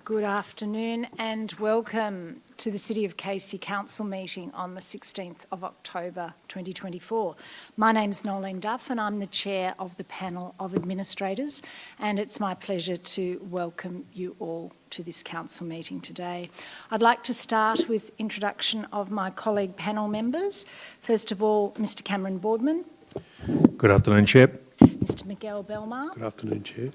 Good afternoon and welcome to the City of Casey Council meeting on the 16th of October 2024. My name is Nolene Duff and I'm the chair of the panel of administrators, and it's my pleasure to welcome you all to this council meeting today. I'd like to start with introduction of my colleague panel members. First of all, Mr Cameron Boardman. Good afternoon, Chair. Mr Miguel Belmar. Good afternoon, Chair.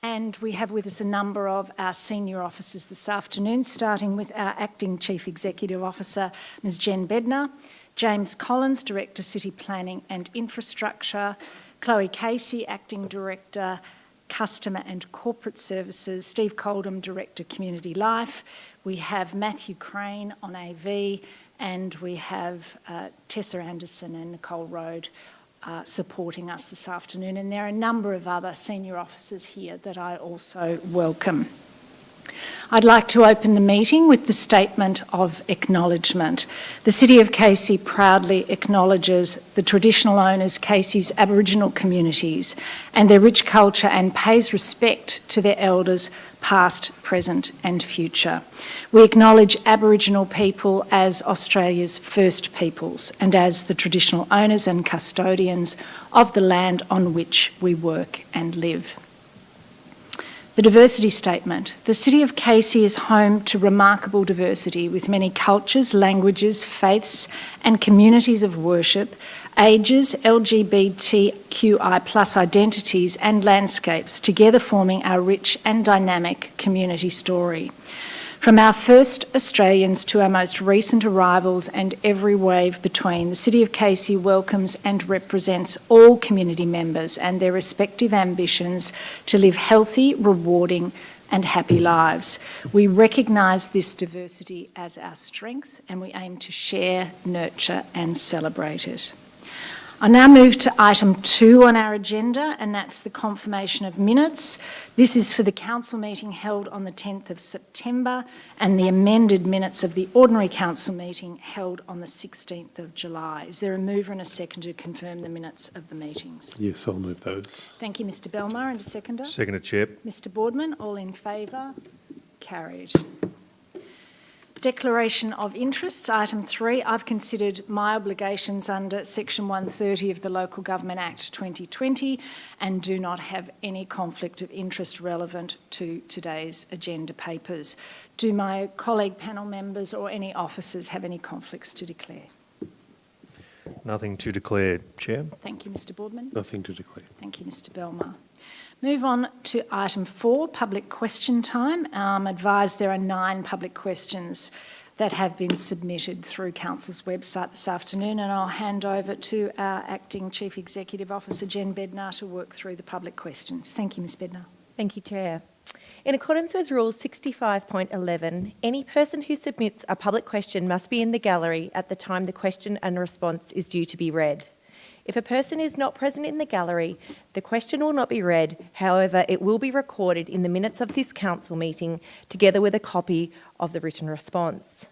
And we have with us a number of our senior officers this afternoon, starting with our Acting Chief Executive Officer, Ms Jen Bednar, James Collins, Director, City Planning and Infrastructure, Chloe Casey, Acting Director, Customer and Corporate Services, Steve Coldham, Director, Community Life. We have Matthew Crane on AV, and we have Tessa Anderson and Nicole Road supporting us this afternoon, and there are a number of other senior officers here that I also welcome. I'd like to open the meeting with the statement of acknowledgement. The City of Casey proudly acknowledges the traditional owners, Casey's Aboriginal communities, and their rich culture, and pays respect to their elders past, present and future. We acknowledge Aboriginal people as Australia's first peoples and as the traditional owners and custodians of the land on which we work and live. The diversity statement. The City of Casey is home to remarkable diversity with many cultures, languages, faiths and communities of worship, ages, LGBTQI+ identities and landscapes, together forming our rich and dynamic community story. From our first Australians to our most recent arrivals and every wave between, the City of Casey welcomes and represents all community members and their respective ambitions to live healthy, rewarding and happy lives. We recognise this diversity as our strength, and we aim to share, nurture and celebrate it. I now move to item 2 on our agenda, and that's the confirmation of minutes. This is for the council meeting held on the 10th of September and the amended minutes of the ordinary council meeting held on the 16th of July. Is there a mover and a second to confirm the minutes of the meetings? Yes, I'll move those. Thank you, Mr Belmar, and a seconder. Seconded, Chair. Mr Boardman, all in favour? Carried. Declaration of interests, item 3. I've considered my obligations under section 130 of the Local Government Act 2020 and do not have any conflict of interest relevant to today's agenda papers. Do my colleague panel members or any officers have any conflicts to declare? Nothing to declare, Chair. Thank you, Mr Boardman. Nothing to declare. Thank you, Mr Belmar. Move on to item 4, public question time. I'm advised there are 9 public questions that have been submitted through Council's website this afternoon, and I'll hand over to our Acting Chief Executive Officer, Jen Bednar, to work through the public questions. Thank you, Ms Bednar. Thank you, Chair. In accordance with Rule 65.11, any person who submits a public question must be in the gallery at the time the question and response is due to be read. If a person is not present in the gallery, the question will not be read. However, it will be recorded in the minutes of this council meeting together with a copy of the written response.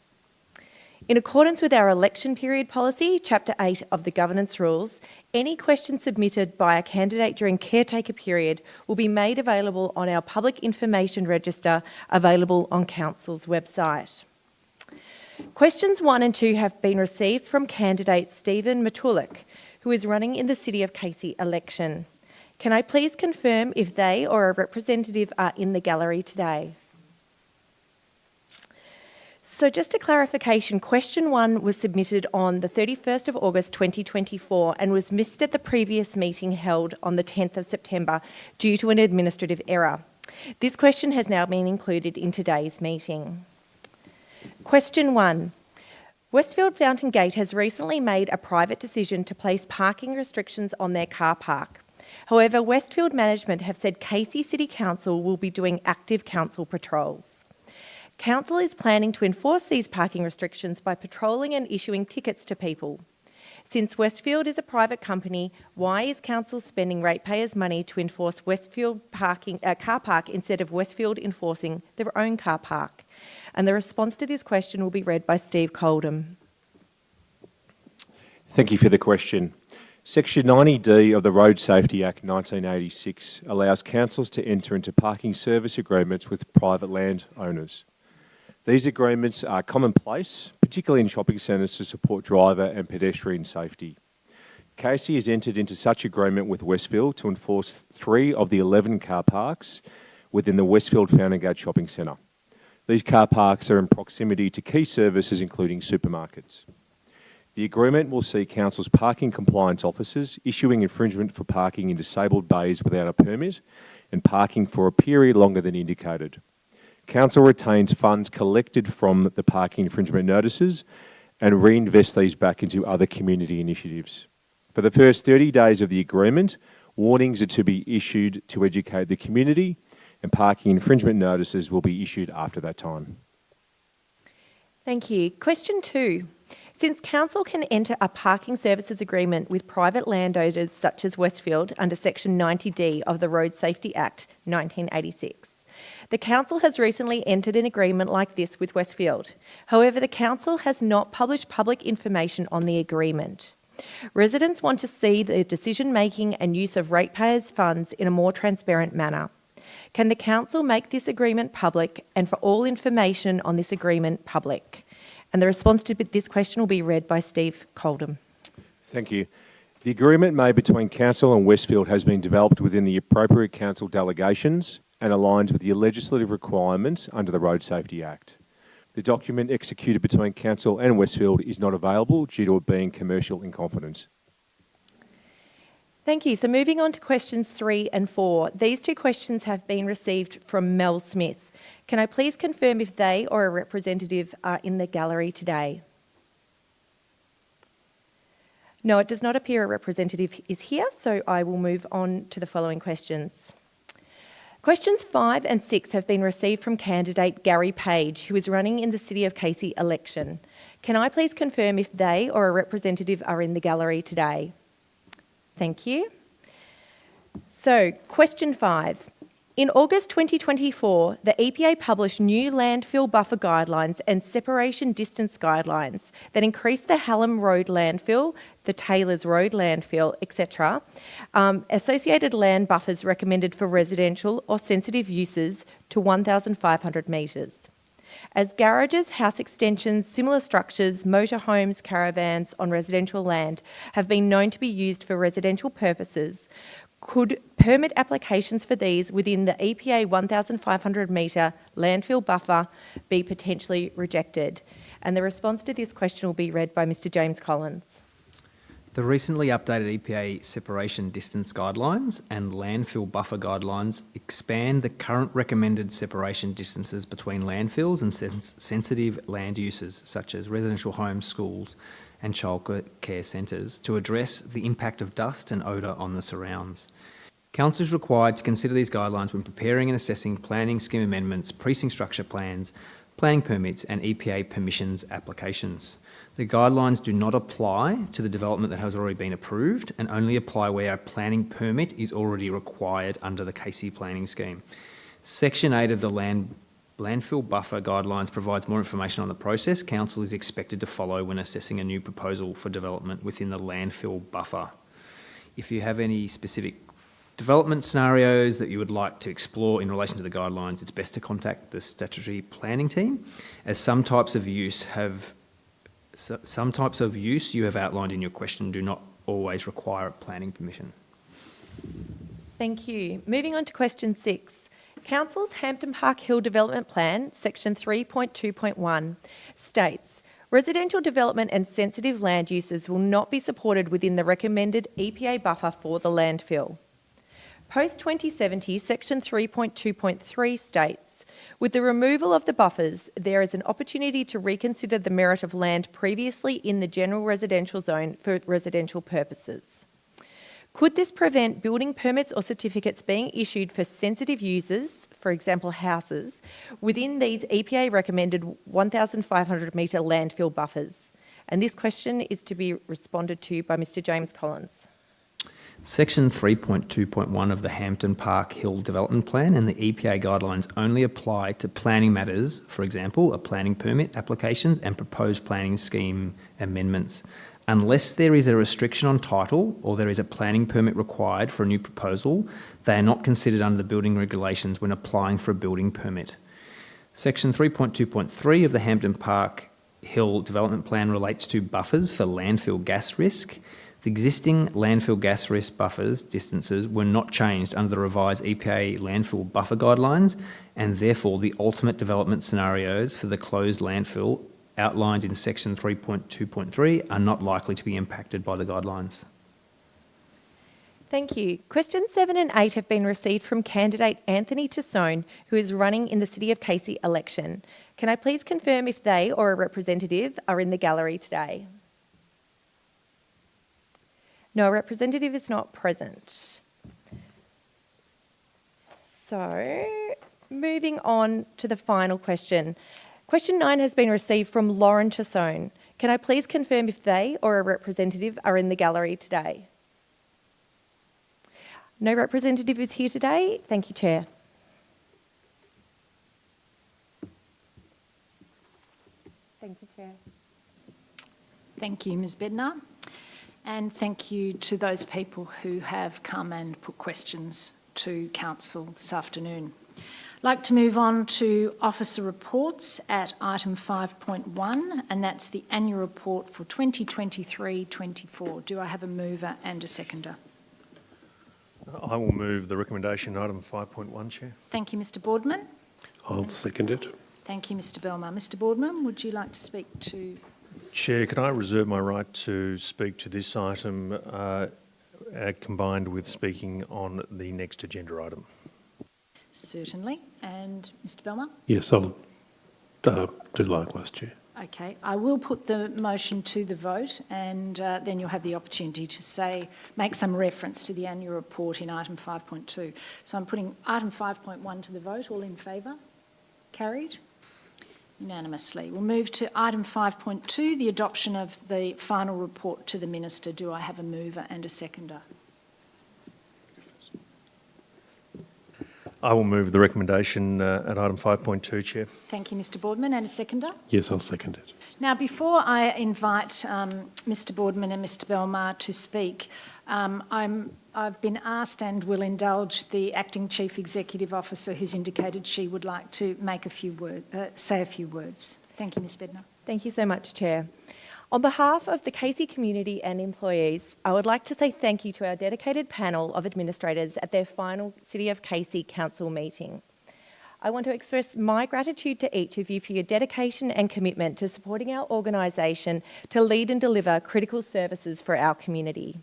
In accordance with our election period policy, Chapter 8 of the Governance Rules, any question submitted by a candidate during caretaker period will be made available on our public information register available on Council's website. Questions 1 and 2 have been received from candidate Stephen Matulik, who is running in the City of Casey election. Can I please confirm if they or a representative are in the gallery today? So just a clarification, question 1 was submitted on the 31st of August 2024 and was missed at the previous meeting held on the 10th of September due to an administrative error. This question has now been included in today's meeting. Question 1. Westfield Fountain Gate has recently made a private decision to place parking restrictions on their car park. However, Westfield management have said Casey City Council will be doing active council patrols. Council is planning to enforce these parking restrictions by patrolling and issuing tickets to people. Since Westfield is a private company, why is Council spending ratepayers' money to enforce Westfield car park instead of Westfield enforcing their own car park? And the response to this question will be read by Steve Coldham. Thank you for the question. Section 90D of the Road Safety Act 1986 allows councils to enter into parking service agreements with private landowners. These agreements are commonplace, particularly in shopping centres, to support driver and pedestrian safety. Casey has entered into such agreement with Westfield to enforce 3 of the 11 car parks within the Westfield Fountain Gate Shopping Centre. These car parks are in proximity to key services including supermarkets. The agreement will see council's parking compliance officers issuing infringement for parking in disabled bays without a permit and parking for a period longer than indicated. Council retains funds collected from the parking infringement notices and reinvest these back into other community initiatives. For the first 30 days of the agreement, warnings are to be issued to educate the community, and parking infringement notices will be issued after that time. Thank you. Question 2. Since council can enter a parking services agreement with private landowners such as Westfield under Section 90D of the Road Safety Act 1986, the council has recently entered an agreement like this with Westfield. However, the council has not published public information on the agreement. Residents want to see the decision-making and use of ratepayers' funds in a more transparent manner. Can the council make this agreement public and for all information on this agreement public? And the response to this question will be read by Steve Coldham. Thank you. The agreement made between council and Westfield has been developed within the appropriate council delegations and aligns with the legislative requirements under the Road Safety Act. The document executed between council and Westfield is not available due to it being commercial in confidence. Thank you. So moving on to questions 3 and 4. These 2 questions have been received from Mel Smith. Can I please confirm if they or a representative are in the gallery today? No, it does not appear a representative is here, so I will move on to the following questions. Questions 5 and 6 have been received from candidate Gary Page, who is running in the City of Casey election. Can I please confirm if they or a representative are in the gallery today? Thank you. So, question 5. In August 2024, the EPA published new landfill buffer guidelines and separation distance guidelines that increased the Hallam Road landfill, the Taylors Road landfill, etc., associated land buffers recommended for residential or sensitive uses to 1,500 metres. As garages, house extensions, similar structures, motorhomes, caravans on residential land have been known to be used for residential purposes, could permit applications for these within the EPA 1,500 metre landfill buffer be potentially rejected? And the response to this question will be read by Mr James Collins. The recently updated EPA separation distance guidelines and landfill buffer guidelines expand the current recommended separation distances between landfills and sensitive land uses, such as residential homes, schools and childcare centres, to address the impact of dust and odour on the surrounds. Council is required to consider these guidelines when preparing and assessing planning scheme amendments, precinct structure plans, planning permits and EPA permissions applications. The guidelines do not apply to the development that has already been approved and only apply where a planning permit is already required under the Casey planning scheme. Section 8 of the landfill buffer guidelines provides more information on the process Council is expected to follow when assessing a new proposal for development within the landfill buffer. If you have any specific development scenarios that you would like to explore in relation to the guidelines, it's best to contact the statutory planning team, as some types of use you have outlined in your question do not always require planning permission. Thank you. Moving on to question 6. Council's Hampton Park Hill Development Plan, section 3.2.1, states, residential development and sensitive land uses will not be supported within the recommended EPA buffer for the landfill. Post-2070, section 3.2.3 states, with the removal of the buffers, there is an opportunity to reconsider the merit of land previously in the general residential zone for residential purposes. Could this prevent building permits or certificates being issued for sensitive users, for example houses, within these EPA recommended 1,500 metre landfill buffers? And this question is to be responded to by Mr James Collins. Section 3.2.1 of the Hampton Park Hill Development Plan and the EPA guidelines only apply to planning matters, for example, a planning permit applications and proposed planning scheme amendments. Unless there is a restriction on title or there is a planning permit required for a new proposal, they are not considered under the building regulations when applying for a building permit. Section 3.2.3 of the Hampden Park Hill Development Plan relates to buffers for landfill gas risk. The existing landfill gas risk buffers distances were not changed under the revised EPA landfill buffer guidelines, and therefore the ultimate development scenarios for the closed landfill outlined in section 3.2.3 are not likely to be impacted by the guidelines. Thank you. Questions 7 and 8 have been received from candidate Anthony Tassone, who is running in the City of Casey election. Can I please confirm if they or a representative are in the gallery today? No, a representative is not present. So, moving on to the final question. Question 9 has been received from Lauren Tassone. Can I please confirm if they or a representative are in the gallery today? No representative is here today. Thank you, Chair. Thank you, Chair. Thank you, Ms Bednar. And thank you to those people who have come and put questions to Council this afternoon. I'd like to move on to officer reports at item 5.1, and that's the annual report for 2023-24. Do I have a mover and a seconder? I will move the recommendation item 5.1, Chair. Thank you, Mr Boardman. I'll second it. Thank you, Mr Belmar. Mr Boardman, would you like to speak to... Chair, can I reserve my right to speak to this item combined with speaking on the next agenda item? Certainly. And Mr Belmar? Yes, I'll do likewise, Chair. Okay, I will put the motion to the vote, and then you'll have the opportunity to make some reference to the annual report in item 5.2. So I'm putting item 5.1 to the vote. All in favour? Carried unanimously. We'll move to item 5.2, the adoption of the final report to the Minister. Do I have a mover and a seconder? I will move the recommendation at item 5.2, Chair. Thank you, Mr Boardman. And a seconder? Yes, I'll second it. Now, before I invite Mr Boardman and Mr Belmar to speak, I've been asked and will indulge the Acting Chief Executive Officer who's indicated she would like to make say a few words. Thank you, Ms Bednar. Thank you so much, Chair. On behalf of the Casey community and employees, I would like to say thank you to our dedicated panel of administrators at their final City of Casey Council meeting. I want to express my gratitude to each of you for your dedication and commitment to supporting our organisation to lead and deliver critical services for our community.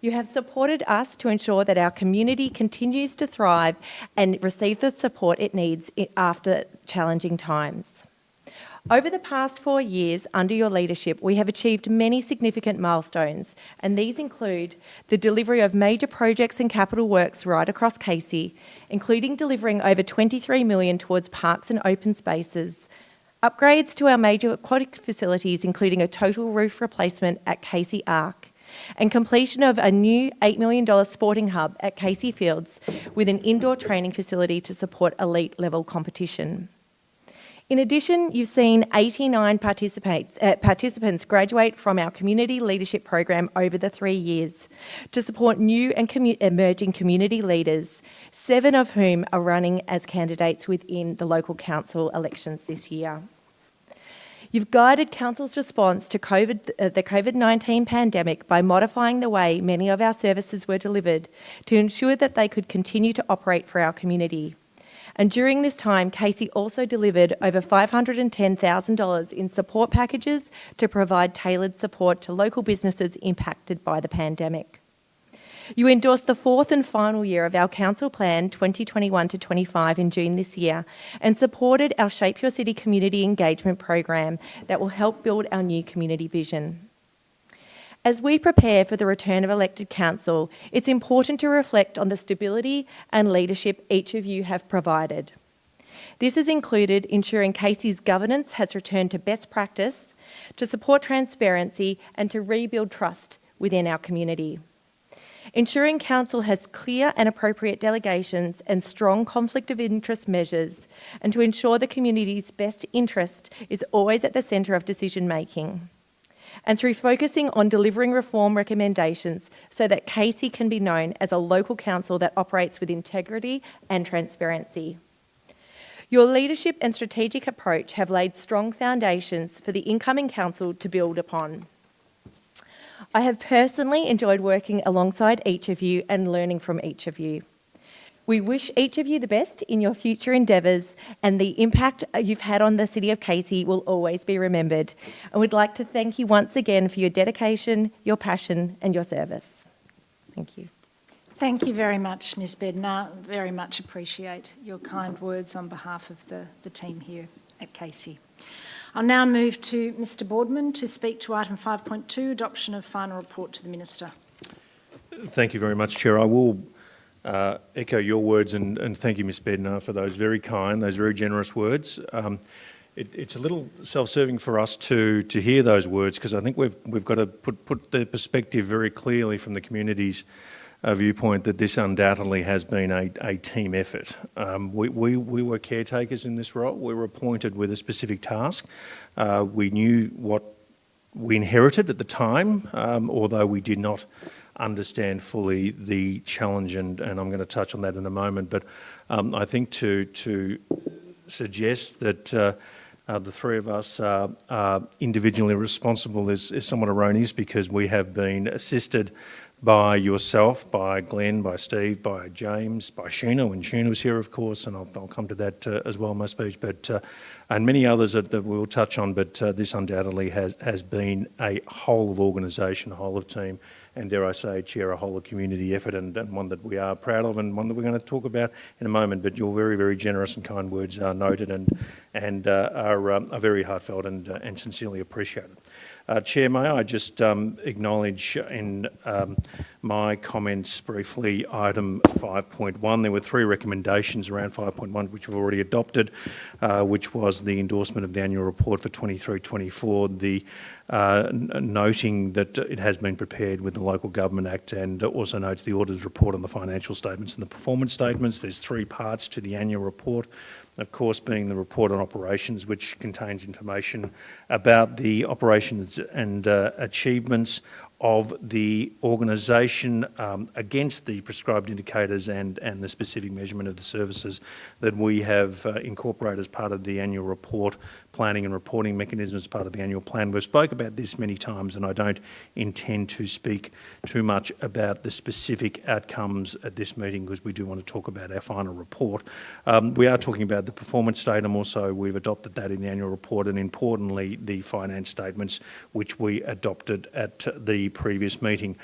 You have supported us to ensure that our community continues to thrive and receive the support it needs after challenging times. Over the past 4 years, under your leadership, we have achieved many significant milestones, and these include the delivery of major projects and capital works right across Casey, including delivering over $23 million towards parks and open spaces, upgrades to our major aquatic facilities, including a total roof replacement at Casey Arc, and completion of a new $8 million sporting hub at Casey Fields with an indoor training facility to support elite level competition. In addition, you've seen 89 participants graduate from our community leadership program over the 3 years to support new and emerging community leaders, 7 of whom are running as candidates within the local council elections this year. You've guided Council's response to the COVID-19 pandemic by modifying the way many of our services were delivered to ensure that they could continue to operate for our community. And during this time, Casey also delivered over $510,000 in support packages to provide tailored support to local businesses impacted by the pandemic. You endorsed the 4th and final year of our Council Plan 2021 to 25 in June this year and supported our Shape Your City community engagement program that will help build our new community vision. As we prepare for the return of elected council, it's important to reflect on the stability and leadership each of you have provided. This has included ensuring Casey's governance has returned to best practice, to support transparency and to rebuild trust within our community. Ensuring council has clear and appropriate delegations and strong conflict of interest measures, and to ensure the community's best interest is always at the centre of decision making. and through focusing on delivering reform recommendations so that Casey can be known as a local council that operates with integrity and transparency. Your leadership and strategic approach have laid strong foundations for the incoming council to build upon. I have personally enjoyed working alongside each of you and learning from each of you. We wish each of you the best in your future endeavours, and the impact you've had on the City of Casey will always be remembered. I would like to thank you once again for your dedication, your passion and your service. Thank you. Thank you very much, Ms Bednar. Very much appreciate your kind words on behalf of the team here at Casey. I'll now move to Mr Boardman to speak to item 5.2, adoption of final report to the Minister. Thank you very much, Chair. I will echo your words and thank you, Ms Bednar, for those very kind, those very generous words. It's a little self-serving for us to hear those words, because I think we've got to put the perspective very clearly from the community's viewpoint that this undoubtedly has been a team effort. We were caretakers in this role. We were appointed with a specific task. We knew what we inherited at the time, although we did not understand fully the challenge, and I'm going to touch on that in a moment. But I think to suggest that the three of us are individually responsible is somewhat erroneous, because we have been assisted by yourself, by Glenn, by Steve, by James, by Sheena, when Sheena was here, of course, and I'll come to that as well in my speech, but and many others that we'll touch on, but this undoubtedly has been a whole of organisation, a whole of team, and dare I say, Chair, a whole of community effort, and one that we are proud of, and one that we're going to talk about in a moment. But your very, very generous and kind words are noted and are very heartfelt and sincerely appreciated. Chair, may I just acknowledge in my comments briefly item 5.1. There were three recommendations around 5.1 which we've already adopted, which was the endorsement of the annual report for 23-24, the noting that it has been prepared with the Local Government Act, and also notes the auditor's report on the financial statements and the performance statements. There's three parts to the annual report. Of course, being the report on operations, which contains information about the operations and achievements of the organisation against the prescribed indicators and the specific measurement of the services that we have incorporated as part of the annual report, planning and reporting mechanisms as part of the annual plan. We've spoke about this many times, and I don't intend to speak too much about the specific outcomes at this meeting, because we do want to talk about our final report. We are talking about the performance statement. Also, we've adopted that in the annual report, and importantly, the finance statements, which we adopted at the previous meeting.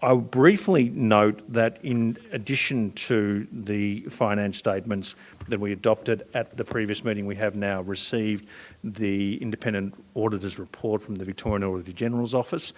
I'll briefly note that in addition to the finance statements that we adopted at the previous meeting, we have now received the independent auditor's report from the Victorian Auditor General's Office.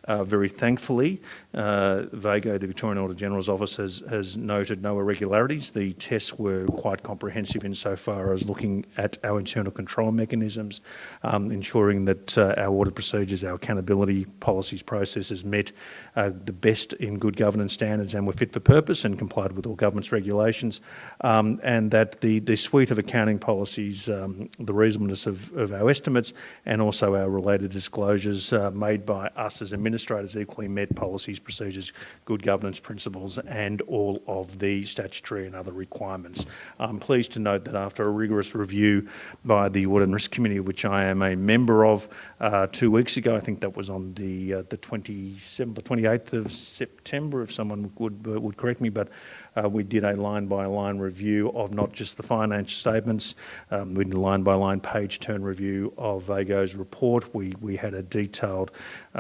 Very thankfully, VAGO, the Victorian Auditor General's Office, has noted no irregularities. The tests were quite comprehensive insofar as looking at our internal control mechanisms, ensuring that our audit procedures, our accountability policies, processes met the best in good governance standards and were fit for purpose and complied with all government's regulations, and that the suite of accounting policies, the reasonableness of our estimates and also our related disclosures made by us as administrators equally met policies, procedures, good governance principles and all of the statutory and other requirements. I'm pleased to note that after a rigorous review by the Audit and Risk Committee, of which I am a member of, 2 weeks ago, I think that was on the 28th of September, if someone would correct me, but we did a line-by-line review of not just the financial statements, we did a line-by-line page-turn review of VAGO's report. We had a detailed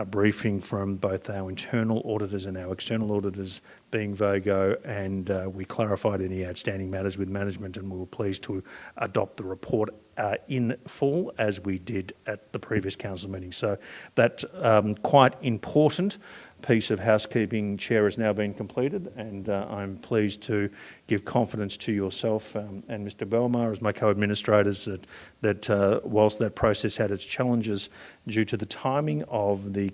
briefing from both our internal auditors and our external auditors, being VAGO, and we clarified any outstanding matters with management, and we were pleased to adopt the report in full, as we did at the previous council meeting. So that quite important piece of housekeeping, Chair, has now been completed, and I'm pleased to give confidence to yourself and Mr Belmar as my co-administrators that whilst that process had its challenges due to the timing of the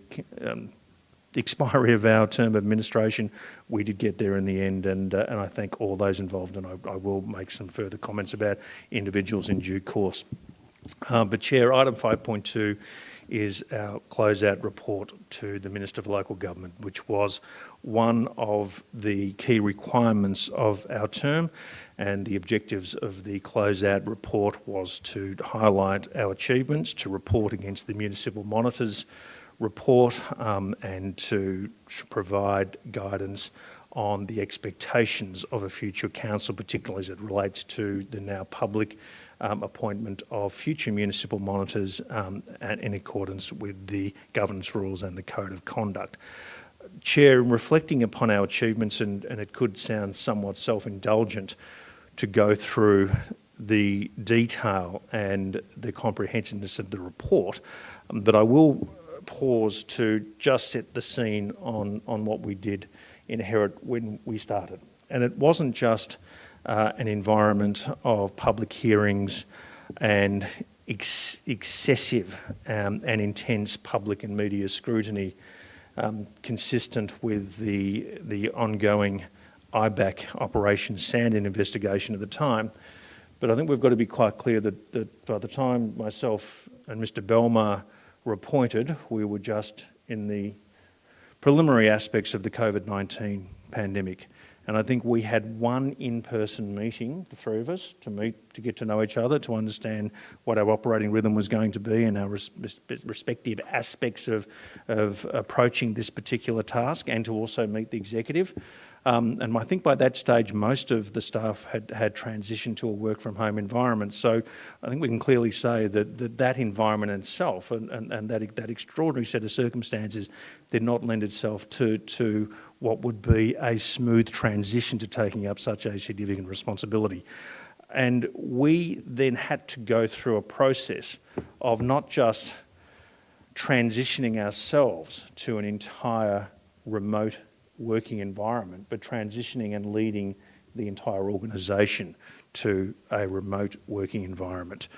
expiry of our term of administration, we did get there in the end, and I thank all those involved, and I will make some further comments about individuals in due course. But Chair, item 5.2 is our closeout report to the Minister for Local Government, which was one of the key requirements of our term, and the objectives of the closeout report was to highlight our achievements, to report against the Municipal Monitor's report, and to provide guidance on the expectations of a future council, particularly as it relates to the now public appointment of future municipal monitors and in accordance with the governance rules and the code of conduct. Chair, in reflecting upon our achievements, and it could sound somewhat self-indulgent to go through the detail and the comprehensiveness of the report, but I will pause to just set the scene on what we did inherit when we started. And it wasn't just an environment of public hearings and excessive and intense public and media scrutiny consistent with the ongoing IBAC Operation Sandin investigation at the time. But I think we've got to be quite clear that by the time myself and Mr Belmar were appointed, we were just in the preliminary aspects of the COVID-19 pandemic. And I think we had one in-person meeting, the three of us, to meet, to get to know each other, to understand what our operating rhythm was going to be and our respective aspects of approaching this particular task, and to also meet the executive. And I think by that stage, most of the staff had transitioned to a work from home environment. So I think we can clearly say that environment itself and that extraordinary set of circumstances did not lend itself to what would be a smooth transition to taking up such a significant responsibility. And we then had to go through a process of not just transitioning ourselves to an entire remote working environment, but transitioning and leading the entire organisation to a remote working environment.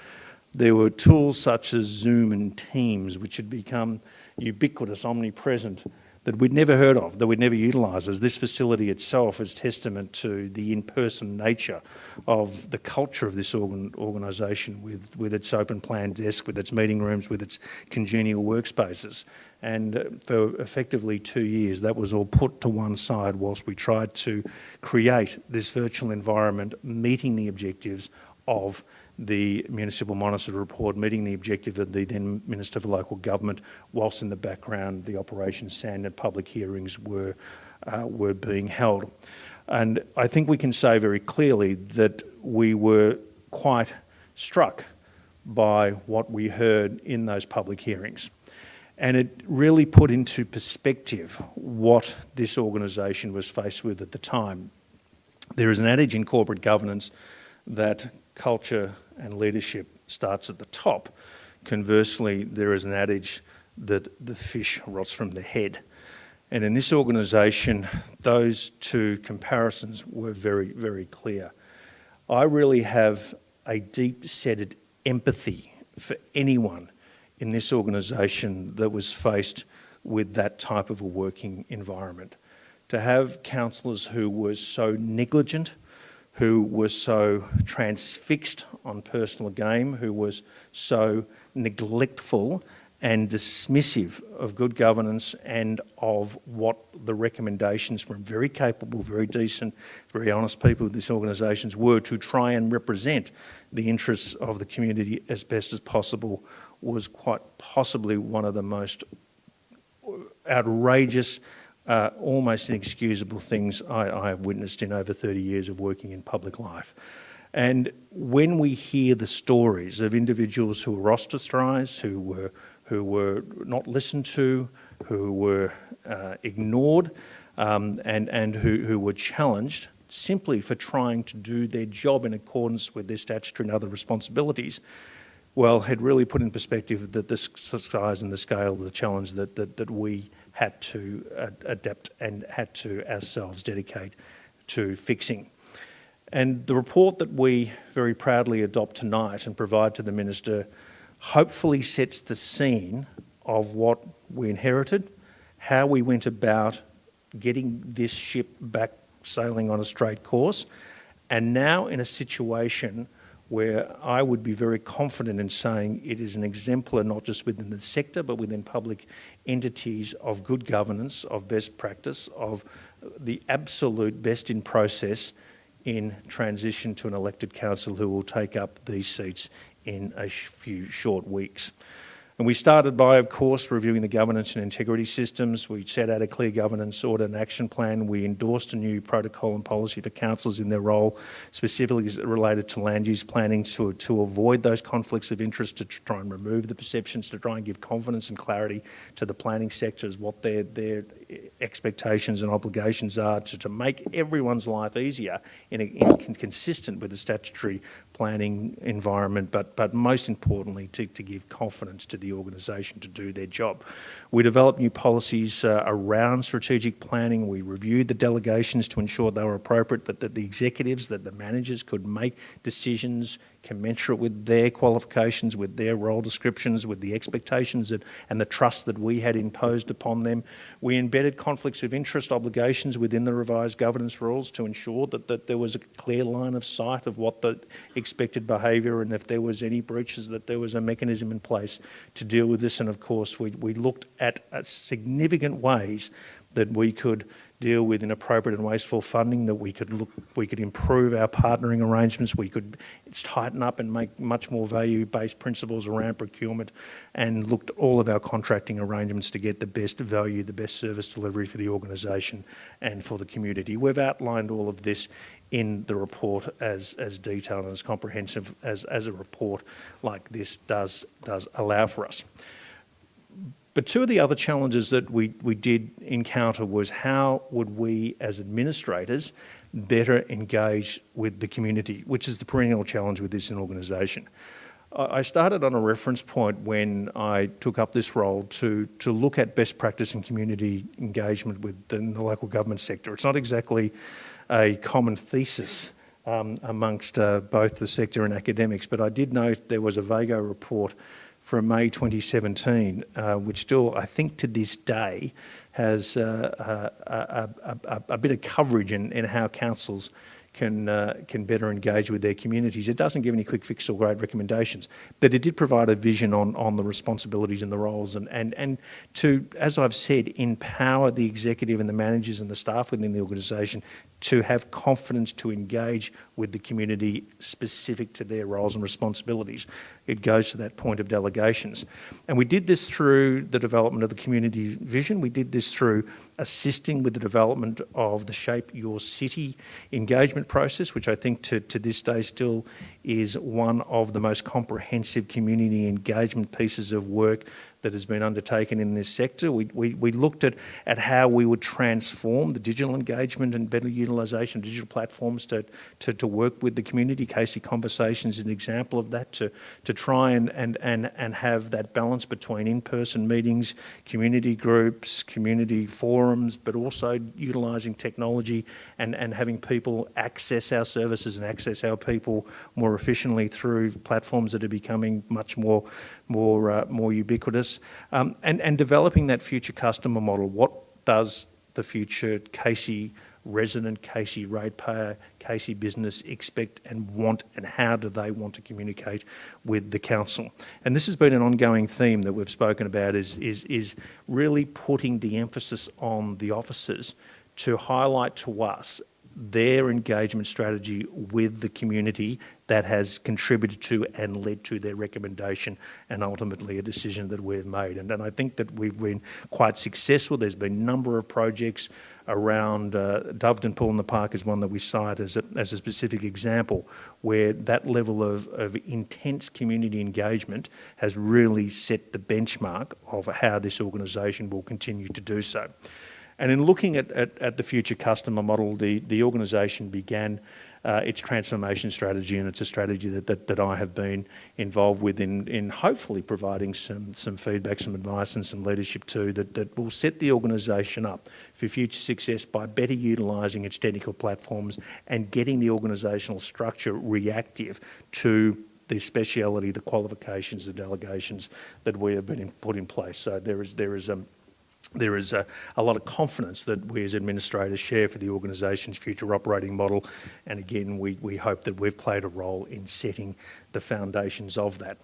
There were tools such as Zoom and Teams, which had become ubiquitous, omnipresent, that we'd never heard of, that we'd never utilised, as this facility itself is testament to the in-person nature of the culture of this organisation with its open plan desk, with its meeting rooms, with its congenial workspaces. And for effectively 2 years, that was all put to one side whilst we tried to create this virtual environment, meeting the objectives of the Municipal Monitor report, meeting the objective of the then Minister for Local Government, whilst in the background the Operation Sandin public hearings were being held. And I think we can say very clearly that we were quite struck by what we heard in those public hearings. And it really put into perspective what this organisation was faced with at the time. There is an adage in corporate governance that culture and leadership starts at the top. Conversely, there is an adage that the fish rots from the head. And in this organisation, those two comparisons were very, very clear. I really have a deep-seated empathy for anyone in this organisation that was faced with that type of a working environment. To have councillors who were so negligent, who were so transfixed on personal gain, who was so neglectful and dismissive of good governance and of what the recommendations from very capable, very decent, very honest people of this organisation were to try and represent the interests of the community as best as possible, was quite possibly one of the most outrageous, almost inexcusable things I have witnessed in over 30 years of working in public life. And when we hear the stories of individuals who were ostracised, who were not listened to, who were ignored, and who were challenged simply for trying to do their job in accordance with their statutory and other responsibilities, well, had really put in perspective that the size and the scale of the challenge that we had to adapt and had to ourselves dedicate to fixing. And the report that we very proudly adopt tonight and provide to the Minister hopefully sets the scene of what we inherited, how we went about getting this ship back sailing on a straight course, and now in a situation where I would be very confident in saying it is an exemplar not just within the sector but within public entities of good governance, of best practice, of the absolute best in process in transition to an elected council who will take up these seats in a few short weeks. And we started by, of course, reviewing the governance and integrity systems. We set out a clear governance audit and action plan. We endorsed a new protocol and policy for councillors in their role, specifically related to land use planning, to avoid those conflicts of interest, to try and remove the perceptions, to try and give confidence and clarity to the planning sector as what their expectations and obligations are, to make everyone's life easier consistent with the statutory planning environment, but most importantly to give confidence to the organisation to do their job. We developed new policies around strategic planning. We reviewed the delegations to ensure they were appropriate, that the executives, that the managers could make decisions commensurate with their qualifications, with their role descriptions, with the expectations and the trust that we had imposed upon them. We embedded conflicts of interest obligations within the revised governance rules to ensure that there was a clear line of sight of what the expected behaviour, and if there was any breaches, that there was a mechanism in place to deal with this. And of course we looked at significant ways that we could deal with inappropriate and wasteful funding, that we could improve our partnering arrangements, we could tighten up and make much more value-based principles around procurement, and looked at all of our contracting arrangements to get the best value, the best service delivery for the organisation and for the community. We've outlined all of this in the report as detailed and as comprehensive as a report like this does allow for us. But two of the other challenges that we did encounter was how would we as administrators better engage with the community, which is the perennial challenge with this organisation. I started on a reference point when I took up this role to look at best practice and community engagement within the local government sector. It's not exactly a common thesis amongst both the sector and academics, but I did note there was a VAGO report from May 2017, which still, I think to this day, has a bit of coverage in how councils can better engage with their communities. It doesn't give any quick fix or great recommendations, but it did provide a vision on the responsibilities and the roles and to, as I've said, empower the executive and the managers and the staff within the organisation to have confidence to engage with the community specific to their roles and responsibilities. It goes to that point of delegations. And we did this through the development of the community vision. We did this through assisting with the development of the Shape Your City engagement process, which I think to this day still is one of the most comprehensive community engagement pieces of work that has been undertaken in this sector. We looked at how we would transform the digital engagement and better utilisation of digital platforms to work with the community. Casey Conversations is an example of that, to try and have that balance between in-person meetings, community groups, community forums, but also utilising technology and having people access our services and access our people more efficiently through platforms that are becoming much more ubiquitous, and developing that future customer model. What does the future Casey resident, Casey ratepayer, Casey business expect and want, and how do they want to communicate with the council? And this has been an ongoing theme that we've spoken about, is really putting the emphasis on the officers to highlight to us their engagement strategy with the community that has contributed to and led to their recommendation and ultimately a decision that we've made. And I think that we've been quite successful. There's been a number of projects around Doveton Pool in the Park is one that we cite as a specific example, where that level of intense community engagement has really set the benchmark of how this organisation will continue to do so. And in looking at the future customer model, the organisation began its transformation strategy, and it's a strategy that I have been involved with in hopefully providing some feedback, some advice and some leadership to, that will set the organisation up for future success by better utilising its technical platforms and getting the organisational structure reactive to the speciality, the qualifications, the delegations that we have been put in place. So there is there is a lot of confidence that we as administrators share for the organisation's future operating model, and again we hope that we've played a role in setting the foundations of that.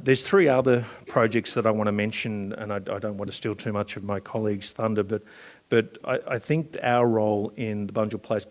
There's three other projects that I want to mention, and I don't want to steal too much of my colleagues' thunder, but I think our role in the Bunjil Place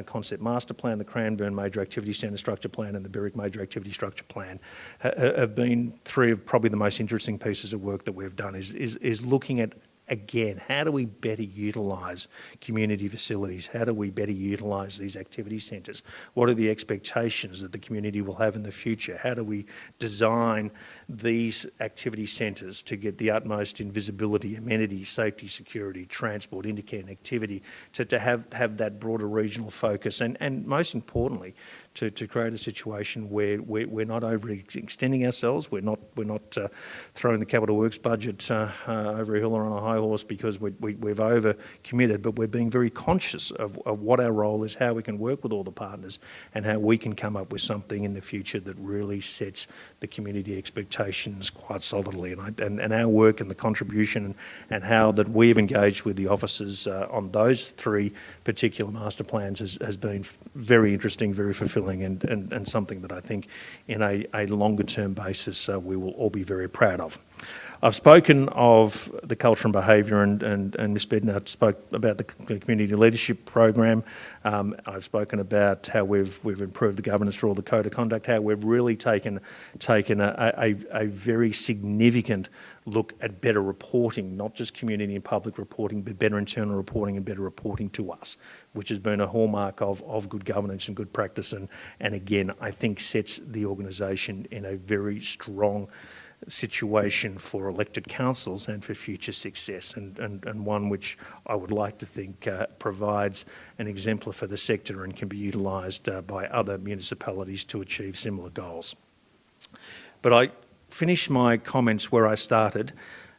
Concept Master Plan, the Cranbourne Major Activity Centre Structure Plan and the Berwick Major Activity Structure Plan have been three of probably the most interesting pieces of work that we've done, is looking at, again, how do we better utilise community facilities? How do we better utilise these activity centres? What are the expectations that the community will have in the future? How do we design these activity centres to get the utmost in visibility, amenities, safety, security, transport, interconnectivity, to have that broader regional focus, and most importantly, to create a situation where we're not overextending ourselves, we're not throwing the capital works budget over a hill or on a high horse because we've over committed, but we're being very conscious of what our role is, how we can work with all the partners, and how we can come up with something in the future that really sets the community expectations quite solidly. And our work and the contribution and how that we've engaged with the officers on those three particular master plans has been very interesting, very fulfilling, and something that I think in a longer term basis we will all be very proud of. I've spoken of the culture and behaviour, and Ms Bednar spoke about the community leadership program. I've spoken about how we've improved the governance for all the code of conduct, how we've really taken a very significant look at better reporting, not just community and public reporting, but better internal reporting and better reporting to us, which has been a hallmark of good governance and good practice, and again, I think sets the organisation in a very strong situation for elected councils and for future success, and one which I would like to think provides an exemplar for the sector and can be utilised by other municipalities to achieve similar goals. But I finish my comments where I started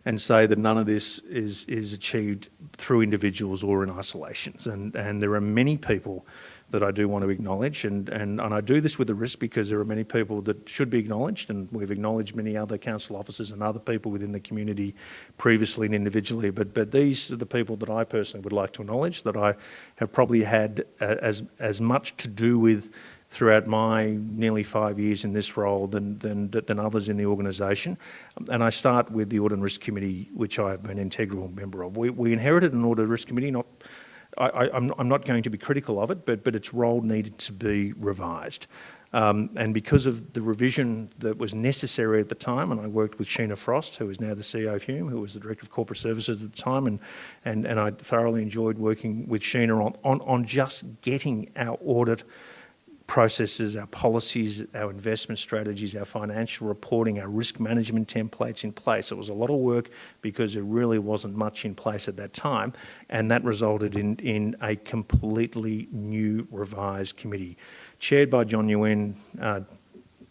and say that none of this is achieved through individuals or in isolations, and there are many people that I do want to acknowledge, and I do this with a risk because there are many people that should be acknowledged, and we've acknowledged many other council officers and other people within the community previously and individually, but these are the people that I personally would like to acknowledge, that I have probably had as much to do with throughout my nearly 5 years in this role than others in the organisation. And I start with the Audit and Risk Committee, which I have been an integral member of. We inherited an Audit and Risk Committee, I'm not going to be critical of it, but its role needed to be revised. And because of the revision that was necessary at the time, and I worked with Sheena Frost, who is now the CEO of Hume, who was the Director of Corporate Services at the time, and I thoroughly enjoyed working with Sheena on just getting our audit processes, our policies, our investment strategies, our financial reporting, our risk management templates in place. It was a lot of work because there really wasn't much in place at that time, and that resulted in a completely new revised committee, chaired by John Nguyen,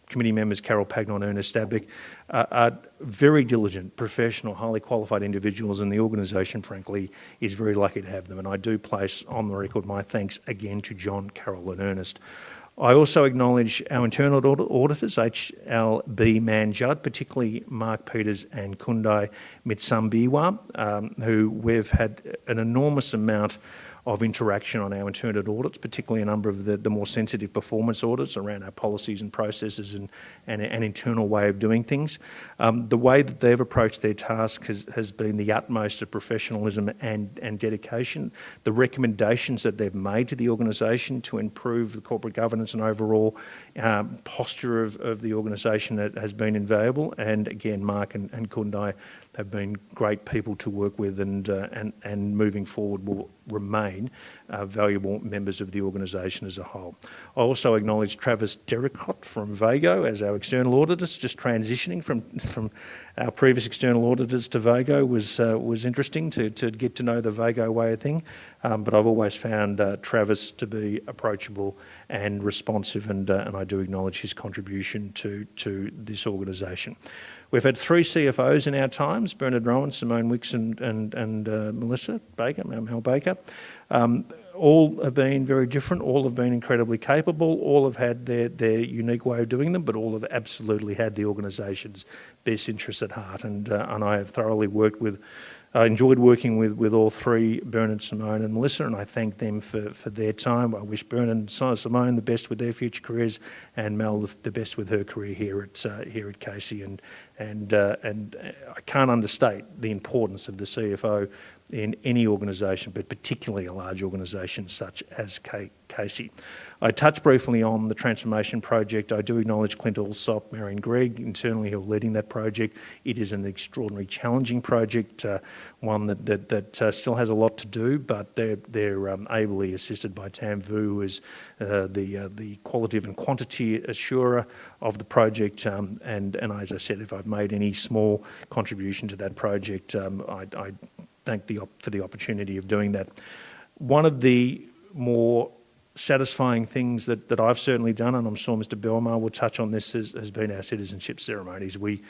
committee members Carol Pagnon, Ernest Stabbick, are very diligent, professional, highly qualified individuals, and the organisation, frankly, is very lucky to have them. And I do place on the record my thanks again to John, Carol and Ernest. I also acknowledge our internal auditors, HLB Man Judd, particularly Mark Peters and Kundai Mitsambiwa, who we've had an enormous amount of interaction on our internal audits, particularly a number of the more sensitive performance audits around our policies and processes and an internal way of doing things. The way that they've approached their task has been the utmost of professionalism and dedication. The recommendations that they've made to the organisation to improve the corporate governance and overall posture of the organisation has been invaluable. And again, Mark and Kundai have been great people to work with, and moving forward will remain valuable members of the organisation as a whole. I also acknowledge Travis Derricott from Vago as our external auditors. Just transitioning from our previous external auditors to Vago was interesting to get to know the Vago way of thing, but I've always found Travis to be approachable and responsive, and I do acknowledge his contribution to this organisation. We've had 3 CFOs in our times: Bernard Rowan, Simone Wicks and Melissa Baker, Mel Baker. All have been very different, all have been incredibly capable, all have had their unique way of doing them, but all have absolutely had the organisation's best interests at heart. And I have thoroughly worked with I enjoyed working with all three, Bernard, Simone and Melissa, and I thank them for their time. I wish Bernard and Simone the best with their future careers, and Mel the best with her career here at Casey. And I can't understate the importance of the CFO in any organisation, but particularly a large organisation such as Casey. I touched briefly on the transformation project. I do acknowledge Clint Allsop, Marion Gregg, internally who are leading that project. It is an extraordinarily challenging project, one that still has a lot to do, but they're ably assisted by Tam Vu, who is the qualitative and quantity assurer of the project. And as I said, if I've made any small contribution to that project, I thank for the opportunity of doing that. One of the more satisfying things that I've certainly done, and I'm sure Mr. Belmar will touch on this, has been our citizenship ceremonies. We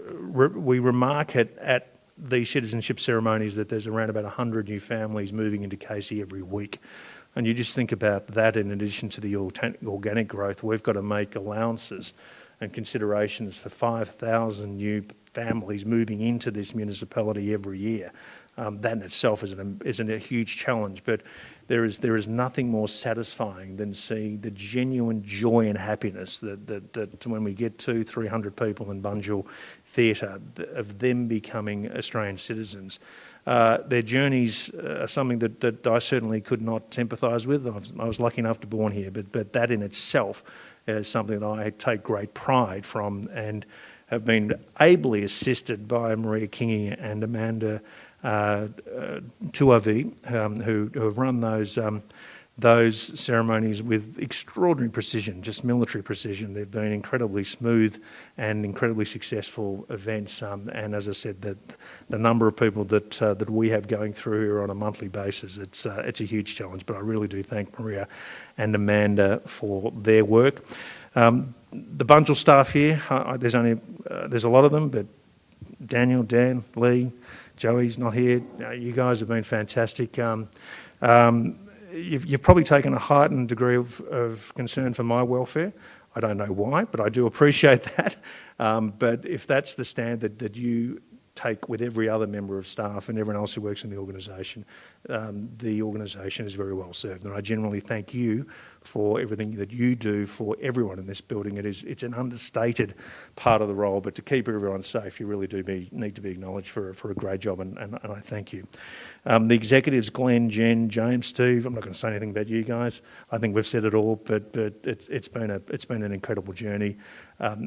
remark at these citizenship ceremonies that there's around about 100 new families moving into Casey every week. And you just think about that in addition to the organic growth, we've got to make allowances and considerations for 5,000 new families moving into this municipality every year. That in itself is a huge challenge, but there is nothing more satisfying than seeing the genuine joy and happiness that when we get 200-300 people in Bunjil Theatre, of them becoming Australian citizens. Their journeys are something that I certainly could not sympathise with. I was lucky enough to be born here, but that in itself is something that I take great pride from, and have been ably assisted by Maria Kingy and Amanda Tuavi, who have run those ceremonies with extraordinary precision, just military precision. They've been incredibly smooth and incredibly successful events. And as I said, the number of people that we have going through here on a monthly basis, it's a huge challenge. But I really do thank Maria and Amanda for their work. The Bunjil staff here, there's a lot of them, but Daniel, Dan, Lee, Joey's not here. You guys have been fantastic. You've probably taken a heightened degree of concern for my welfare. I don't know why, but I do appreciate that. But if that's the standard that you take with every other member of staff and everyone else who works in the organisation is very well served. And I genuinely thank you for everything that you do for everyone in this building. It's an understated part of the role, but to keep everyone safe, you really do need to be acknowledged for a great job, and I thank you. The executives, Glenn, Jen, James, Steve, I'm not going to say anything about you guys. I think we've said it all, but it's been an incredible journey.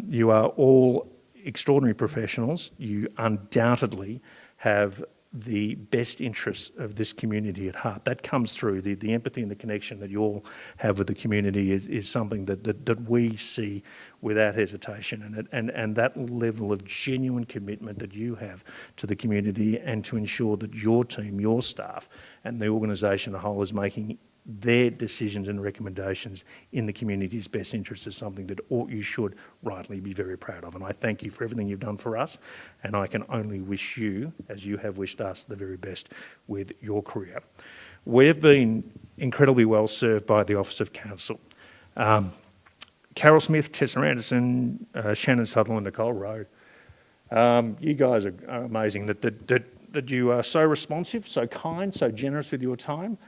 You are all extraordinary professionals. You undoubtedly have the best interests of this community at heart. That comes through. The empathy and the connection that you all have with the community is something that we see without hesitation, and that level of genuine commitment that you have to the community and to ensure that your team, your staff and the organisation as a whole is making their decisions and recommendations in the community's best interest is something that you should rightly be very proud of. And I thank you for everything you've done for us, and I can only wish you, as you have wished us, the very best with your career. We've been incredibly well served by the Office of Council. Carol Smith, Tessa Anderson, Shannon Sutherland, Nicole Rowe. You guys are amazing that you are so responsive, so kind, so generous with your time.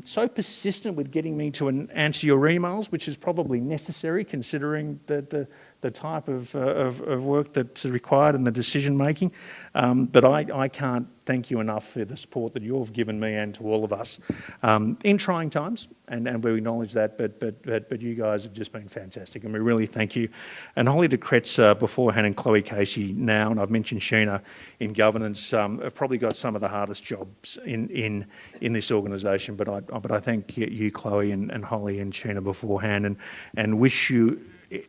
So persistent with getting me to answer your emails, which is probably necessary considering the type of work that's required and the decision making. But I can't thank you enough for the support that you've given me and to all of us in trying times, and we acknowledge that. But you guys have just been fantastic, and we really thank you. And Holly de Kretz beforehand and Chloe Casey now, and I've mentioned Sheena in governance, have probably got some of the hardest jobs in this organisation. But I thank you, Chloe and Holly and Sheena beforehand, and wish you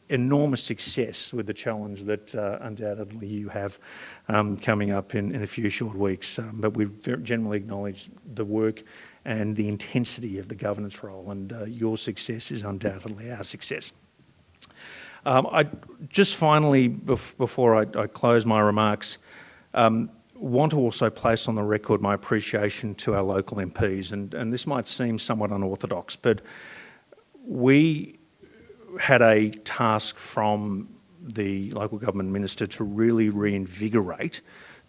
enormous success with the challenge that undoubtedly you have coming up in a few short weeks. But we've generally acknowledged the work and the intensity of the governance role, and your success is undoubtedly our success. I just finally, before I close my remarks, want to also place on the record my appreciation to our local MPs, and this might seem somewhat unorthodox, but we had a task from the local government minister to really reinvigorate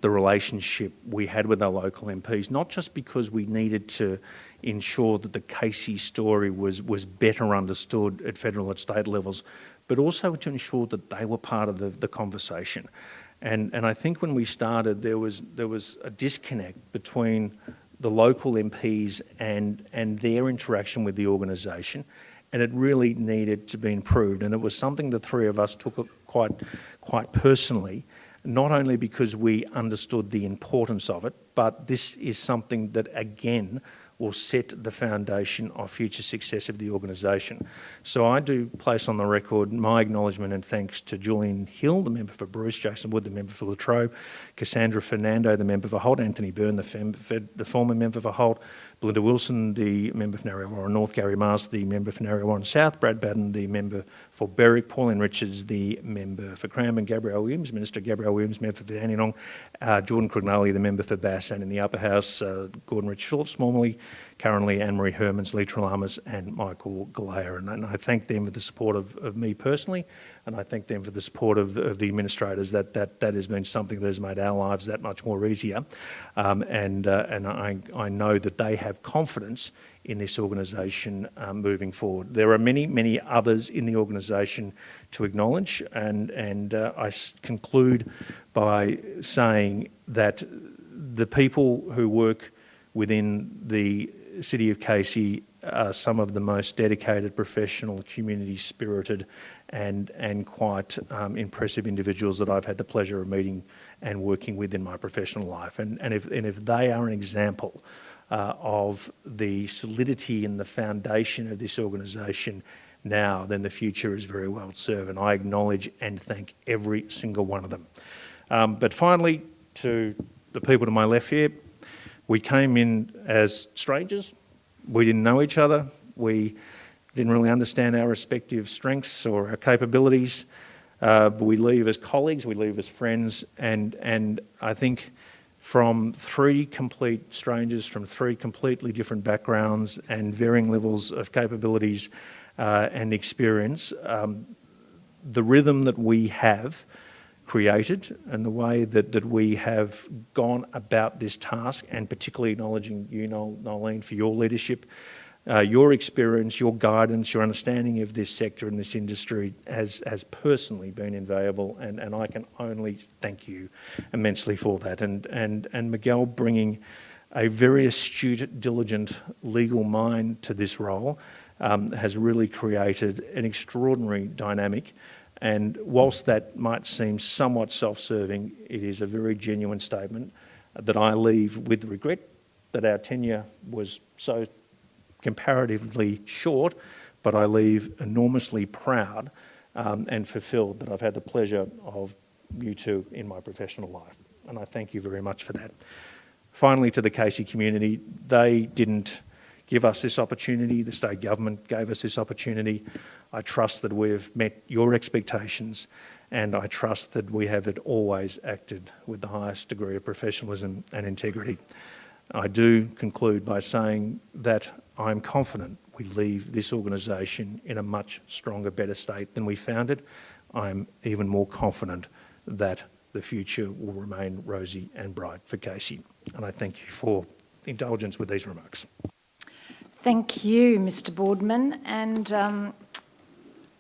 the relationship we had with our local MPs, not just because we needed to ensure that the Casey story was better understood at federal and state levels, but also to ensure that they were part of the conversation. And I think when we started, there was a disconnect between the local MPs and their interaction with the organisation, and it really needed to be improved. And it was something the three of us took quite personally, not only because we understood the importance of it, but this is something that, again, will set the foundation of future success of the organisation. So I do place on the record my acknowledgement and thanks to Julian Hill, the member for Bruce, Jason Wood, the member for Latrobe, Cassandra Fernando, the member for Holt, Anthony Byrne, the former member for Holt, Belinda Wilson, the member for Narre Warren North, Gary Mars, the member for Narre Warren South, Brad Batten, the member for Berwick, Pauline Richards, the member for Cranbourne, Gabrielle Williams, Minister Gabrielle Williams, member for Dandenong, Jordan Crognali, the member for Bass, and in the upper house, Gordon Rich Phillips, formerly, currently Anne-Marie Hermans, Lee Trelamas and Michael Galea. And I thank them for the support of me personally, and I thank them for the support of the administrators. That has been something that has made our lives that much more easier. And I know that they have confidence in this organisation moving forward. There are many others in the organisation to acknowledge, and I conclude by saying that the people who work within the City of Casey are some of the most dedicated, professional, community-spirited and quite impressive individuals that I've had the pleasure of meeting and working with in my professional life. And if they are an example of the solidity and the foundation of this organisation now, then the future is very well served, and I acknowledge and thank every single one of them. But finally, to the people to my left here, we came in as strangers. We didn't know each other. We didn't really understand our respective strengths or our capabilities. But we leave as colleagues, we leave as friends, and I think from three complete strangers from three completely different backgrounds and varying levels of capabilities and experience, the rhythm that we have created and the way that we have gone about this task, and particularly acknowledging you, Nolene, for your leadership, your experience, your guidance, your understanding of this sector and this industry has personally been invaluable, and I can only thank you immensely for that. And Miguel bringing a very astute, diligent legal mind to this role has really created an extraordinary dynamic. And whilst that might seem somewhat self-serving, it is a very genuine statement that I leave with regret that our tenure was so comparatively short, but I leave enormously proud and fulfilled that I've had the pleasure of you two in my professional life. And I thank you very much for that. Finally, to the Casey community, they didn't give us this opportunity. The state government gave us this opportunity. I trust that we've met your expectations, and I trust that we have always acted with the highest degree of professionalism and integrity. I do conclude by saying that I'm confident we leave this organisation in a much stronger, better state than we found it. I'm even more confident that the future will remain rosy and bright for Casey. And I thank you for indulgence with these remarks. Thank you, Mr. Boardman. And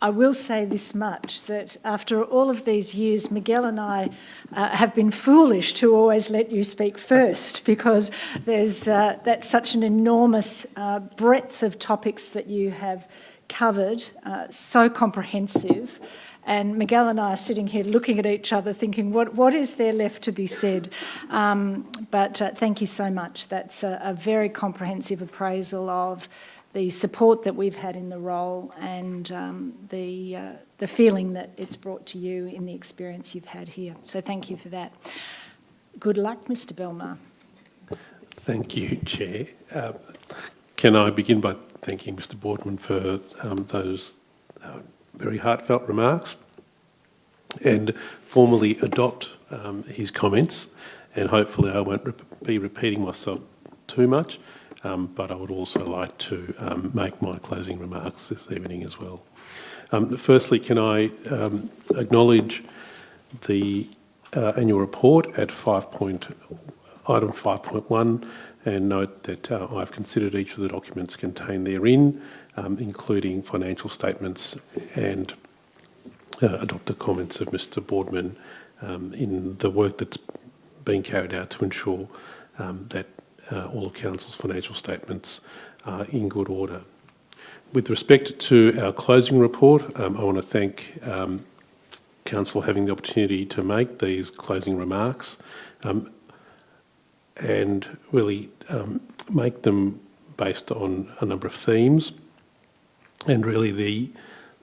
I will say this much, that after all of these years, Miguel and I have been foolish to always let you speak first, because that's such an enormous breadth of topics that you have covered, so comprehensive. And Miguel and I are sitting here looking at each other thinking, what is there left to be said? But thank you so much. That's a very comprehensive appraisal of the support that we've had in the role and the feeling that it's brought to you in the experience you've had here. So thank you for that. Good luck, Mr. Belmar. Thank you, Chair. Can I begin by thanking Mr. Boardman for those very heartfelt remarks, and formally adopt his comments, and hopefully I won't be repeating myself too much, but I would also like to make my closing remarks this evening as well. Firstly, can I acknowledge the annual report at item 5.1, and note that I've considered each of the documents contained therein, including financial statements, and adopted comments of Mr. Boardman in the work that's being carried out to ensure that all of Council's financial statements are in good order. With respect to our closing report, I want to thank Council for having the opportunity to make these closing remarks and really make them based on a number of themes. And really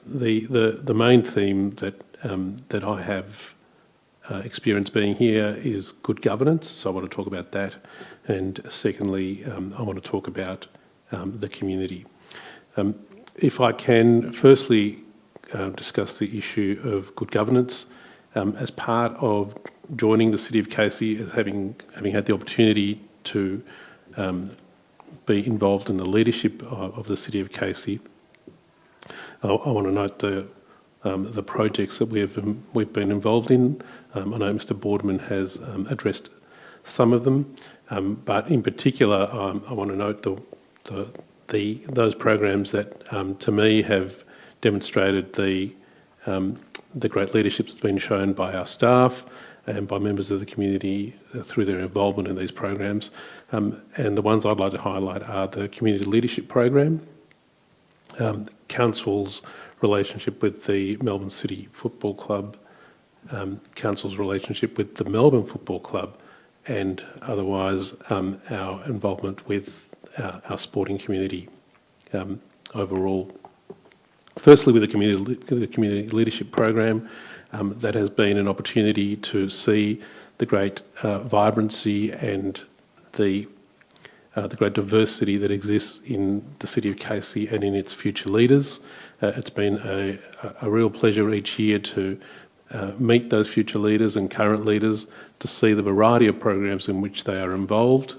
the main theme that I have experience being here is good governance, so I want to talk about that. And secondly, I want to talk about the community. If I can, firstly, discuss the issue of good governance. As part of joining the City of Casey, as having had the opportunity to be involved in the leadership of the City of Casey, I want to note the projects that we've been involved in. I know Mr. Boardman has addressed some of them, but in particular, I want to note those programs that, to me, have demonstrated the great leadership that's been shown by our staff and by members of the community through their involvement in these programs. And the ones I'd like to highlight are the Community Leadership Program, Council's relationship with the Melbourne City Football Club, Council's relationship with the Melbourne Football Club, and otherwise our involvement with our sporting community overall. Firstly, with the Community Leadership Program, that has been an opportunity to see the great vibrancy and the great diversity that exists in the City of Casey and in its future leaders. It's been a real pleasure each year to meet those future leaders and current leaders, to see the variety of programs in which they are involved,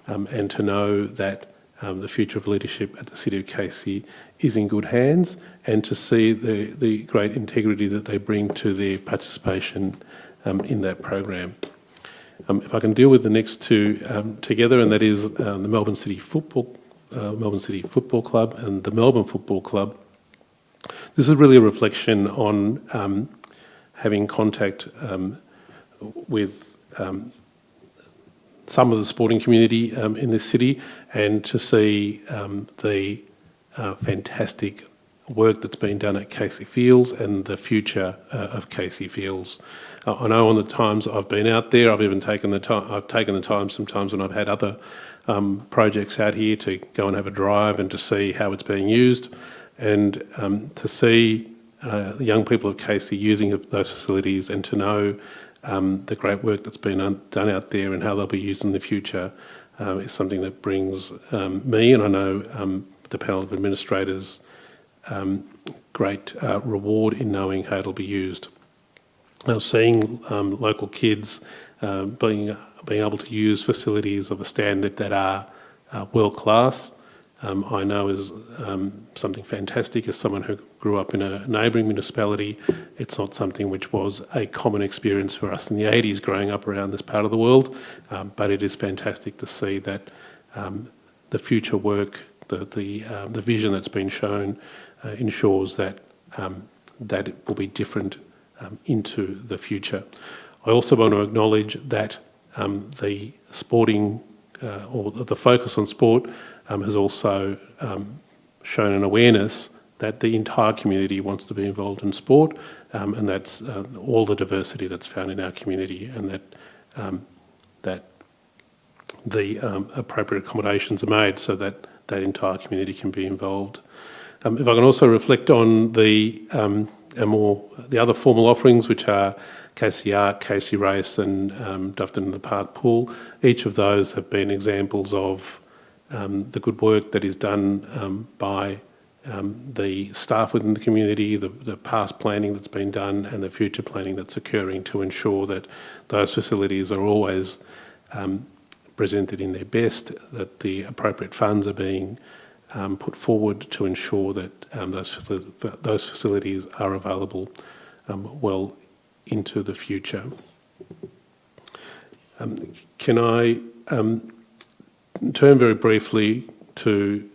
and to know that the future of leadership at the City of Casey is in good hands, and to see the great integrity that they bring to their participation in that program. If I can deal with the next two together, and that is the Melbourne City Football Club and the Melbourne Football Club. This is really a reflection on having contact with some of the sporting community in this city, and to see the fantastic work that's been done at Casey Fields and the future of Casey Fields. I know on the times I've been out there, I've even taken the time sometimes when I've had other projects out here to go and have a drive and to see how it's being used, and to see the young people of Casey using those facilities, and to know the great work that's been done out there and how they'll be used in the future is something that brings me, and I know the panel of administrators, great reward in knowing how it'll be used. Seeing local kids being able to use facilities of a standard that are world class, I know is something fantastic. As someone who grew up in a neighbouring municipality, it's not something which was a common experience for us in the 80s growing up around this part of the world, but it is fantastic to see that the future work, the vision that's been shown ensures that that it will be different into the future. I also want to acknowledge that the sporting or the focus on sport has also shown an awareness that the entire community wants to be involved in sport, and that's all the diversity that's found in our community, and that the appropriate accommodations are made so that that entire community can be involved. If I can also reflect on the other formal offerings, which are Casey Arc, Casey Race and Dufton in the Park Pool, each of those have been examples of the good work that is done by the staff within the community, the past planning that's been done and the future planning that's occurring to ensure that those facilities are always presented in their best, that the appropriate funds are being put forward to ensure that those facilities are available well into the future. Can I turn very briefly to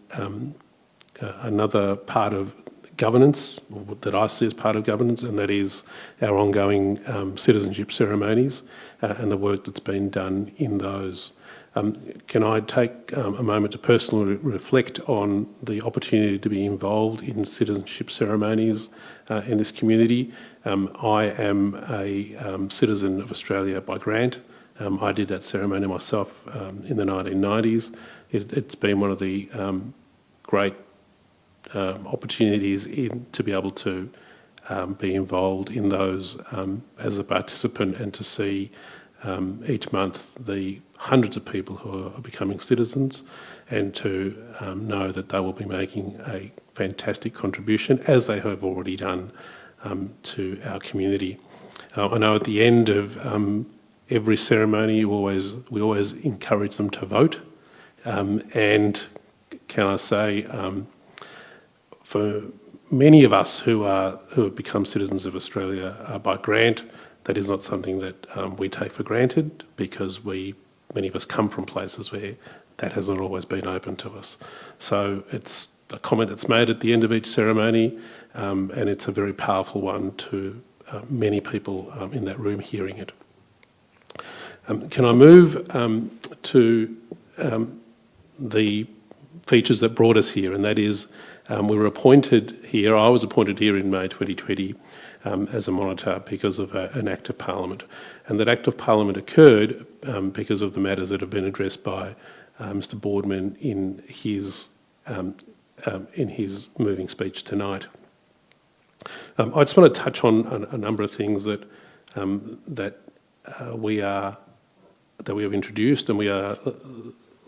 another part of governance that I see as part of governance, and that is our ongoing citizenship ceremonies and the work that's been done in those. Can I take a moment to personally reflect on the opportunity to be involved in citizenship ceremonies in this community? I am a citizen of Australia by grant. I did that ceremony myself in the 1990s. It's been one of the great opportunities to be able to be involved in those as a participant, and to see each month the hundreds of people who are becoming citizens, and to know that they will be making a fantastic contribution, as they have already done, to our community. I know at the end of every ceremony we always encourage them to vote, and can I say, for many of us who have become citizens of Australia by grant, that is not something that we take for granted, because many of us come from places where that hasn't always been open to us. So it's a comment that's made at the end of each ceremony, and it's a very powerful one to many people in that room hearing it. Can I move to the features that brought us here, and that is we were appointed here, I was appointed here in May 2020 as a monitor because of an Act of Parliament. And that Act of Parliament occurred because of the matters that have been addressed by Mr Boardman in his moving speech tonight. I just want to touch on a number of things that we have introduced and we are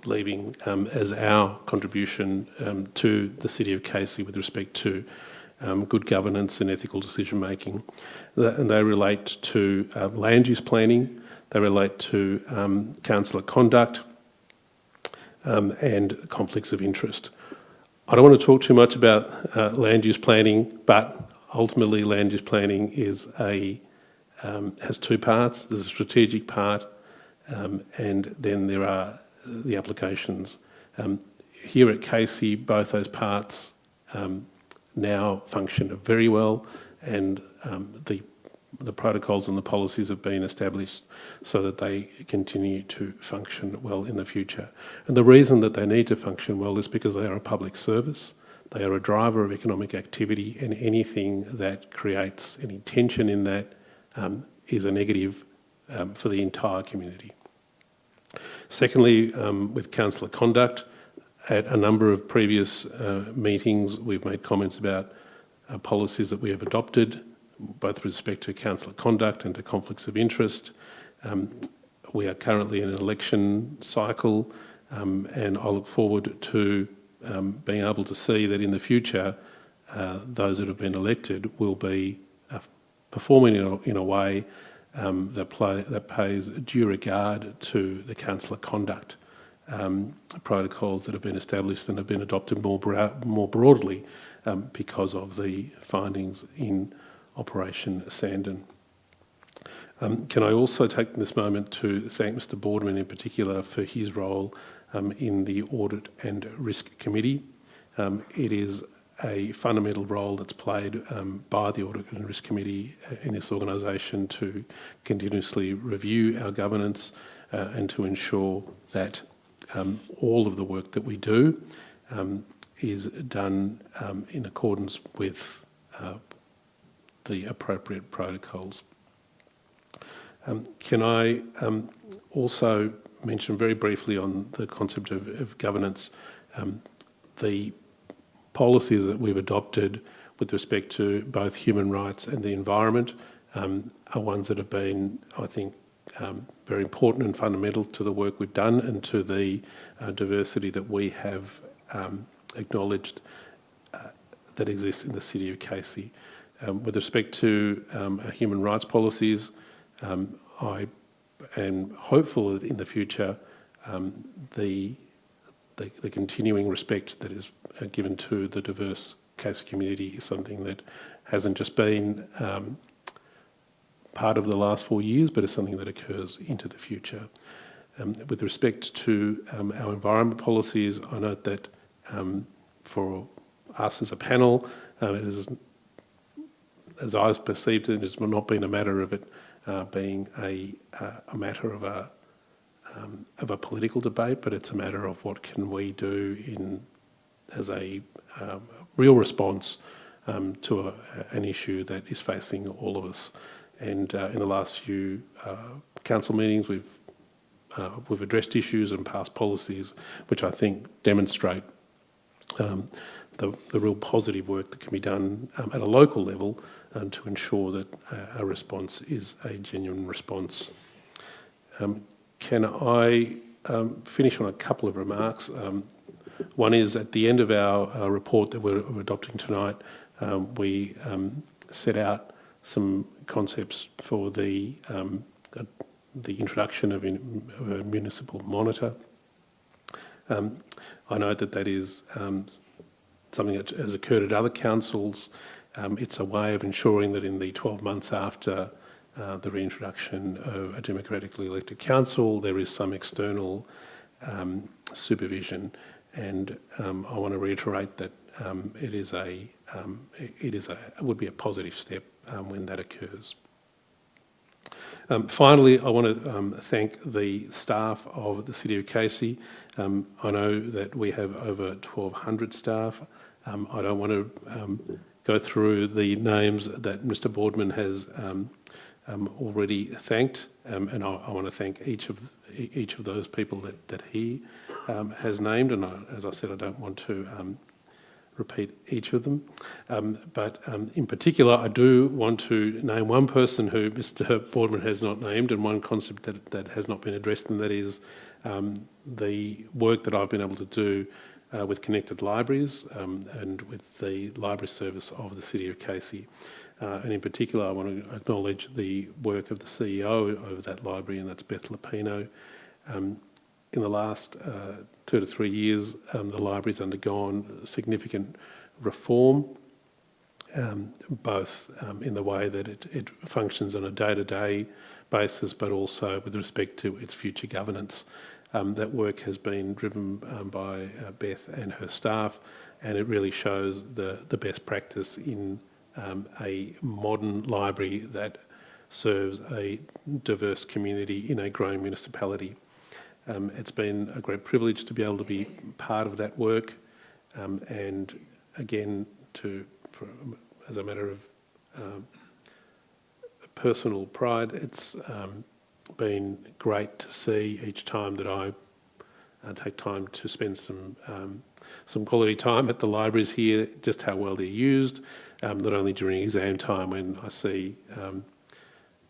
leaving as our contribution to the City of Casey with respect to good governance and ethical decision making. And they relate to land use planning, they relate to councillor conduct and conflicts of interest. I don't want to talk too much about land use planning, but ultimately land use planning is has two parts. There's a strategic part, and then there are the applications. Here at Casey, both those parts now function very well, and the protocols and the policies have been established so that they continue to function well in the future. And the reason that they need to function well is because they are a public service. They are a driver of economic activity, and anything that creates any tension in that is a negative for the entire community. Secondly, with councillor conduct, at a number of previous meetings we've made comments about policies that we have adopted, both with respect to councillor conduct and to conflicts of interest. We are currently in an election cycle, and I look forward to being able to see that in the future those that have been elected will be performing in a way that pays due regard to the councillor conduct protocols that have been established and have been adopted more broadly because of the findings in Operation Sandon. Can I also take this moment to thank Mr Boardman in particular for his role in the Audit and Risk Committee. It is a fundamental role that's played by the Audit and Risk Committee in this organisation to continuously review our governance and to ensure that all of the work that we do is done in accordance with the appropriate protocols. Can I also mention very briefly on the concept of governance, the policies that we've adopted with respect to both human rights and the environment are ones that have been, I think, very important and fundamental to the work we've done and to the diversity that we have acknowledged that exists in the City of Casey. With respect to our human rights policies, I am hopeful that in the future the continuing respect that is given to the diverse Casey community is something that hasn't just been part of the last 4 years, but it's something that occurs into the future. With respect to our environment policies, I note that for us as a panel, it is, as I've perceived it, it's not been a matter of it being a matter of a political debate, but it's a matter of what can we do as a real response to an issue that is facing all of us. And in the last few council meetings, we've addressed issues and passed policies which I think demonstrate the real positive work that can be done at a local level to ensure that our response is a genuine response. Can I finish on a couple of remarks? One is at the end of our report that we're adopting tonight, we set out some concepts for the introduction of a municipal monitor. I know that is something that has occurred at other councils. It's a way of ensuring that in the 12 months after the reintroduction of a democratically elected council, there is some external supervision. And I want to reiterate that it would be a positive step when that occurs. Finally, I want to thank the staff of the City of Casey. I know that we have over 1,200 staff. I don't want to go through the names that Mr. Boardman has already thanked, and I want to thank each of those people that he has named. And as I said, I don't want to repeat each of them. But in particular, I do want to name one person who Mr. Boardman has not named, and one concept that has not been addressed, and that is the work that I've been able to do with Connected Libraries and with the library service of the City of Casey. And in particular, I want to acknowledge the work of the CEO of that library, and that's Beth Lupino. In the last 2 to 3 years, the library's undergone significant reform, both in the way that it functions on a day-to-day basis, but also with respect to its future governance. That work has been driven by Beth and her staff, and it really shows the best practice in a modern library that serves a diverse community in a growing municipality. It's been a great privilege to be able to be part of that work, and again, as a matter of personal pride, it's been great to see each time that I take time to spend some quality time at the libraries here, just how well they're used, not only during exam time when I see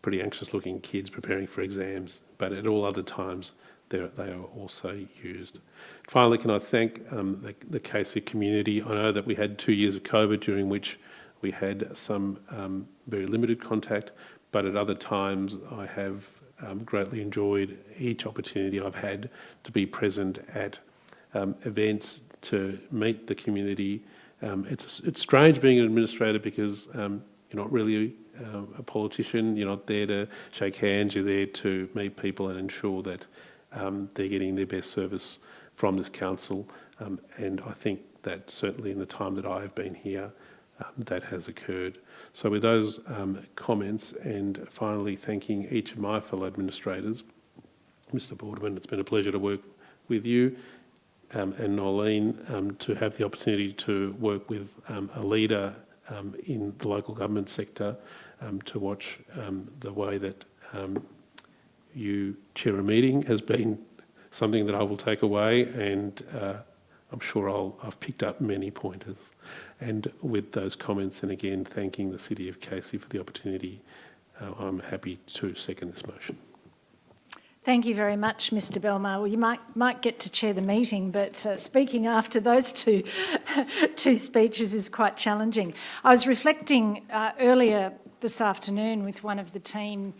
pretty anxious-looking kids preparing for exams, but at all other times they are also used. Finally, can I thank the Casey community? I know that we had 2 years of COVID during which we had some very limited contact, but at other times I have greatly enjoyed each opportunity I've had to be present at events, to meet the community. It's strange being an administrator because you're not really a politician, you're not there to shake hands, you're there to meet people and ensure that they're getting their best service from this council. And I think that certainly in the time that I have been here, that has occurred. So with those comments, and finally thanking each of my fellow administrators, Mr. Boardman, it's been a pleasure to work with you, and Nolene, to have the opportunity to work with a leader in the local government sector, to watch the way that you chair a meeting has been something that I will take away, and I'm sure I've picked up many pointers. And with those comments, and again thanking the City of Casey for the opportunity, I'm happy to second this motion. Thank you very much, Mr. Belmar. Well, you might get to chair the meeting, but speaking after those two speeches is quite challenging. I was reflecting earlier this afternoon with one of the team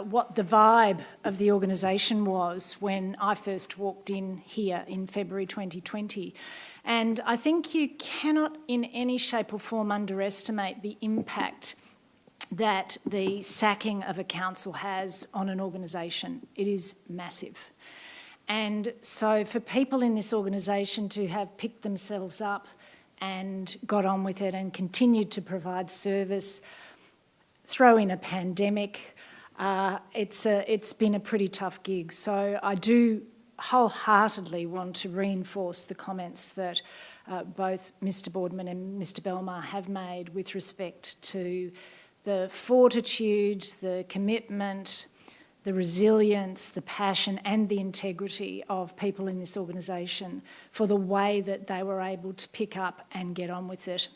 what the vibe of the organisation was when I first walked in here in February 2020. And I think you cannot in any shape or form underestimate the impact that the sacking of a council has on an organisation. It is massive. And so for people in this organisation to have picked themselves up and got on with it and continued to provide service, throw in a pandemic, it's been a pretty tough gig. So I do wholeheartedly want to reinforce the comments that both Mr Boardman and Mr Belmar have made with respect to the fortitude, the commitment, the resilience, the passion and the integrity of people in this organisation for the way that they were able to pick up and get on with it,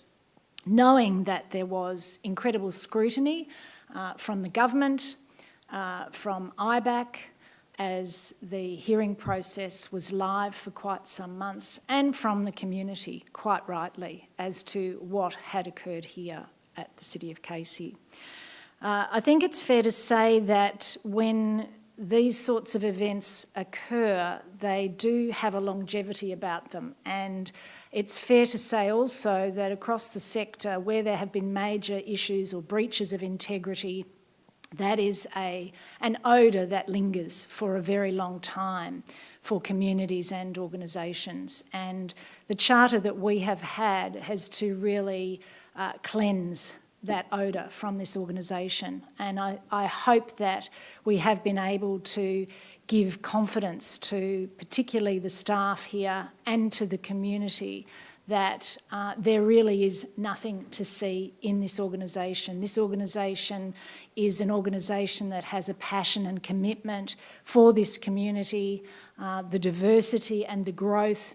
knowing that there was incredible scrutiny from the government, from IBAC, as the hearing process was live for quite some months, and from the community, quite rightly, as to what had occurred here at the City of Casey. I think it's fair to say that when these sorts of events occur, they do have a longevity about them. And it's fair to say also that across the sector, where there have been major issues or breaches of integrity, that is an odour that lingers for a very long time for communities and organisations. And the charter that we have had has to really cleanse that odour from this organisation. And I hope that we have been able to give confidence to particularly the staff here and to the community that there really is nothing to see in this organisation. This organisation is an organisation that has a passion and commitment for this community. The diversity and the growth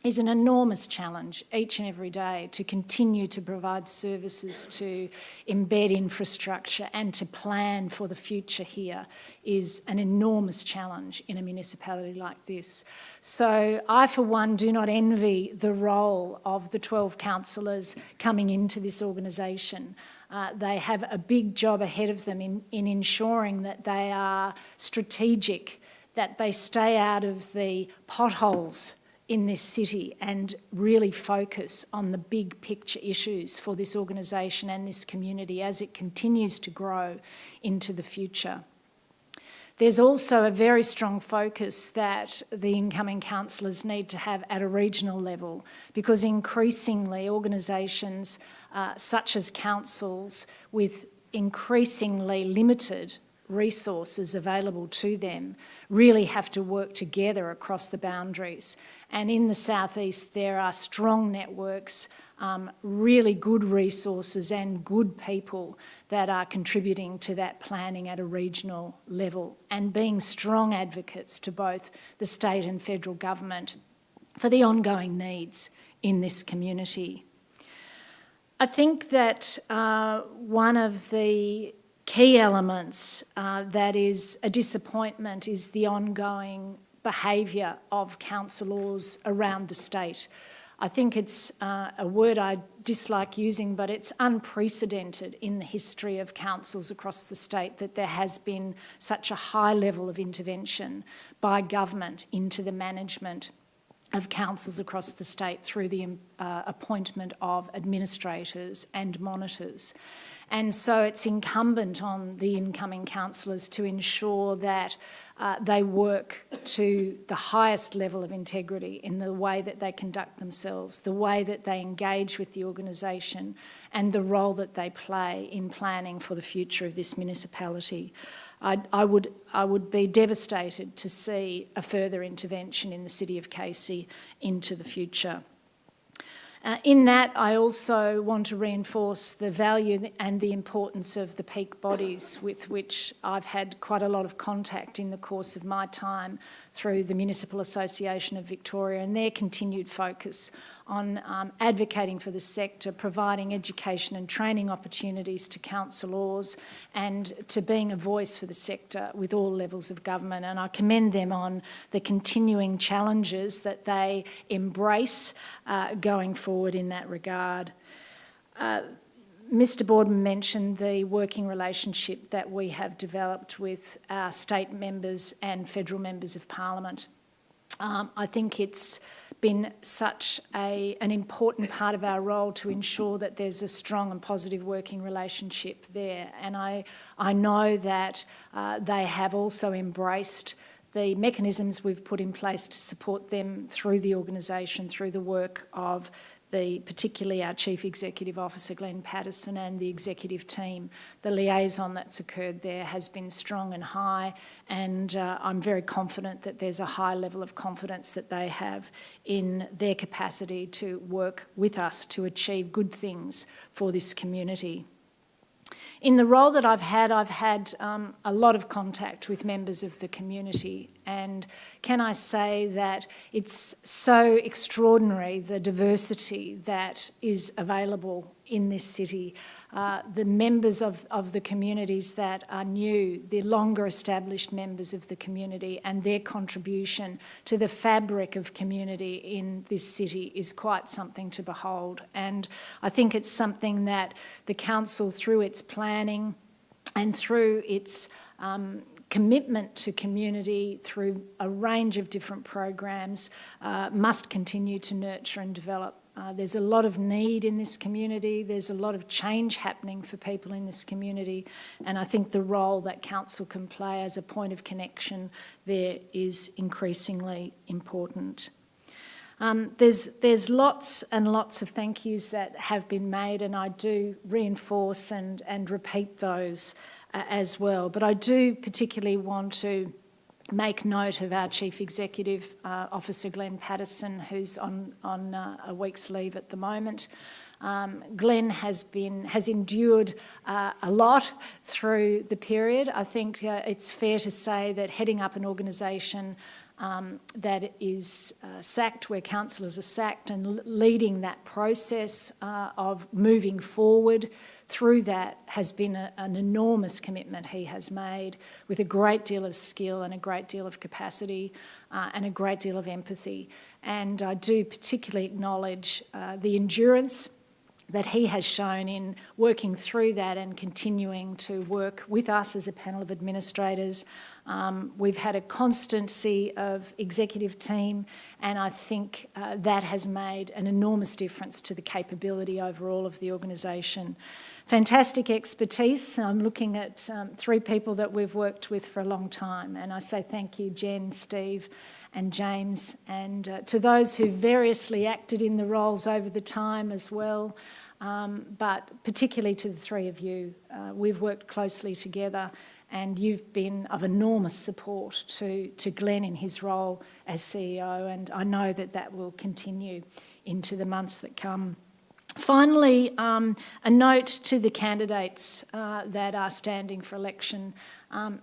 is an enormous challenge each and every day to continue to provide services, to embed infrastructure and to plan for the future here is an enormous challenge in a municipality like this. So I, for one, do not envy the role of the 12 councillors coming into this organisation. They have a big job ahead of them in ensuring that they are strategic, that they stay out of the potholes in this city and really focus on the big picture issues for this organisation and this community as it continues to grow into the future. There's also a very strong focus that the incoming councillors need to have at a regional level, because increasingly organisations such as councils with increasingly limited resources available to them really have to work together across the boundaries. And in the southeast there are strong networks, really good resources and good people that are contributing to that planning at a regional level and being strong advocates to both the state and federal government for the ongoing needs in this community. I think that one of the key elements that is a disappointment is the ongoing behaviour of councillors around the state. I think it's a word I dislike using, but it's unprecedented in the history of councils across the state that there has been such a high level of intervention by government into the management of councils across the state through the appointment of administrators and monitors. And so it's incumbent on the incoming councillors to ensure that they work to the highest level of integrity in the way that they conduct themselves, the way that they engage with the organisation, and the role that they play in planning for the future of this municipality. I would be devastated to see a further intervention in the City of Casey into the future. In that, I also want to reinforce the value and the importance of the peak bodies with which I've had quite a lot of contact in the course of my time through the Municipal Association of Victoria, and their continued focus on advocating for the sector, providing education and training opportunities to councillors and to being a voice for the sector with all levels of government. And I commend them on the continuing challenges that they embrace going forward in that regard. Mr Boardman mentioned the working relationship that we have developed with our state members and federal members of parliament. I think it's been such an important part of our role to ensure that there's a strong and positive working relationship there. And I know that they have also embraced the mechanisms we've put in place to support them through the organisation, through the work of particularly our Chief Executive Officer, Glenn Patterson, and the executive team. The liaison that's occurred there has been strong and high, and I'm very confident that there's a high level of confidence that they have in their capacity to work with us to achieve good things for this community. In the role that I've had a lot of contact with members of the community, and can I say that it's so extraordinary, the diversity that is available in this city. The members of the communities that are new, the longer established members of the community, and their contribution to the fabric of community in this city is quite something to behold. And I think it's something that the council, through its planning and through its commitment to community through a range of different programs, must continue to nurture and develop. There's a lot of need in this community, there's a lot of change happening for people in this community, and I think the role that council can play as a point of connection there is increasingly important. There's lots and lots of thank yous that have been made, and I do reinforce and repeat those as well. But I do particularly want to make note of our Chief Executive Officer, Glenn Patterson, who's on a week's leave at the moment. Glenn has endured a lot through the period. I think it's fair to say that heading up an organisation that is sacked, where councillors are sacked, and leading that process of moving forward through that has been an enormous commitment he has made, with a great deal of skill and a great deal of capacity and a great deal of empathy. And I do particularly acknowledge the endurance that he has shown in working through that and continuing to work with us as a panel of administrators. We've had a constancy of executive team, and I think that has made an enormous difference to the capability overall of the organisation. Fantastic expertise. I'm looking at three people that we've worked with for a long time, and I say thank you, Jen, Steve and James, and to those who variously acted in the roles over the time as well, but particularly to the three of you. We've worked closely together, and you've been of enormous support to Glenn in his role as CEO, and I know that will continue into the months that come. Finally, a note to the candidates that are standing for election.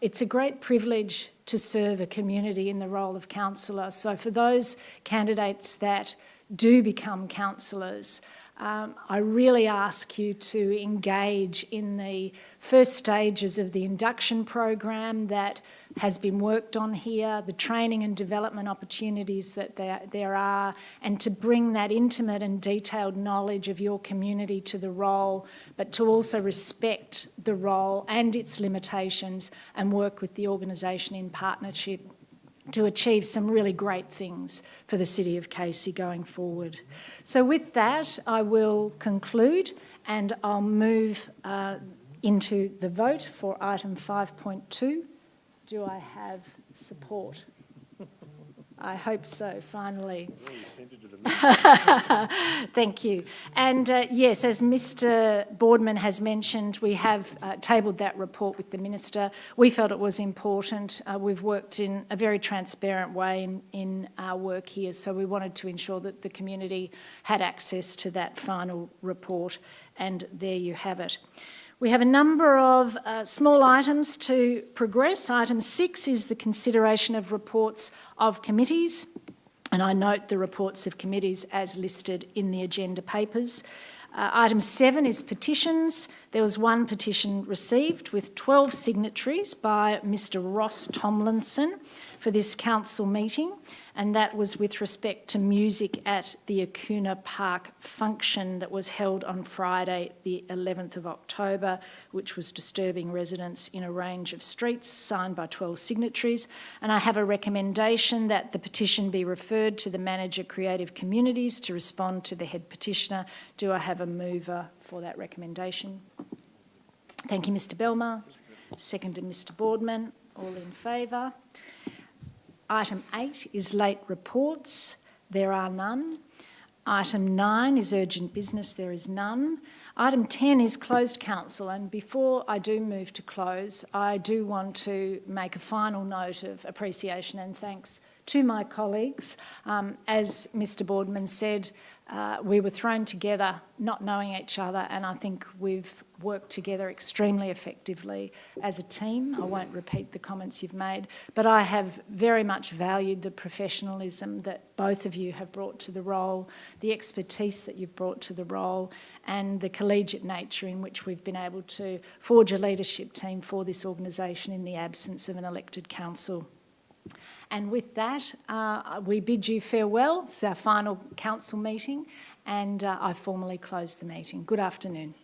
It's a great privilege to serve a community in the role of councillor. So for those candidates that do become councillors, I really ask you to engage in the first stages of the induction program that has been worked on here, the training and development opportunities that there are, and to bring that intimate and detailed knowledge of your community to the role, but to also respect the role and its limitations and work with the organisation in partnership to achieve some really great things for the City of Casey going forward. So with that, I will conclude, and I'll move into the vote for item 5.2. Do I have support? I hope so, finally. Thank you. And yes, as Mr Boardman has mentioned, we have tabled that report with the Minister. We felt it was important. We've worked in a very transparent way in our work here, so we wanted to ensure that the community had access to that final report, and there you have it. We have a number of small items to progress. Item 6 is the consideration of reports of committees, and I note the reports of committees as listed in the agenda papers. Item 7 is petitions. There was one petition received with 12 signatories by Mr Ross Tomlinson for this council meeting, and that was with respect to music at the Acuna Park function that was held on Friday, the 11th of October, which was disturbing residents in a range of streets, signed by 12 signatories. And I have a recommendation that the petition be referred to the Manager Creative Communities to respond to the head petitioner. Do I have a mover for that recommendation? Thank you, Mr Belmar. Seconded, Mr Boardman. All in favour. Item 8 is late reports. There are none. Item 9 is urgent business. There is none. Item 10 is closed council, and before I do move to close, I do want to make a final note of appreciation and thanks to my colleagues. As Mr Boardman said, we were thrown together not knowing each other, and I think we've worked together extremely effectively as a team. I won't repeat the comments you've made, but I have very much valued the professionalism that both of you have brought to the role, the expertise that you've brought to the role, and the collegiate nature in which we've been able to forge a leadership team for this organisation in the absence of an elected council. And with that, we bid you farewell. It's our final council meeting, and I formally close the meeting. Good afternoon.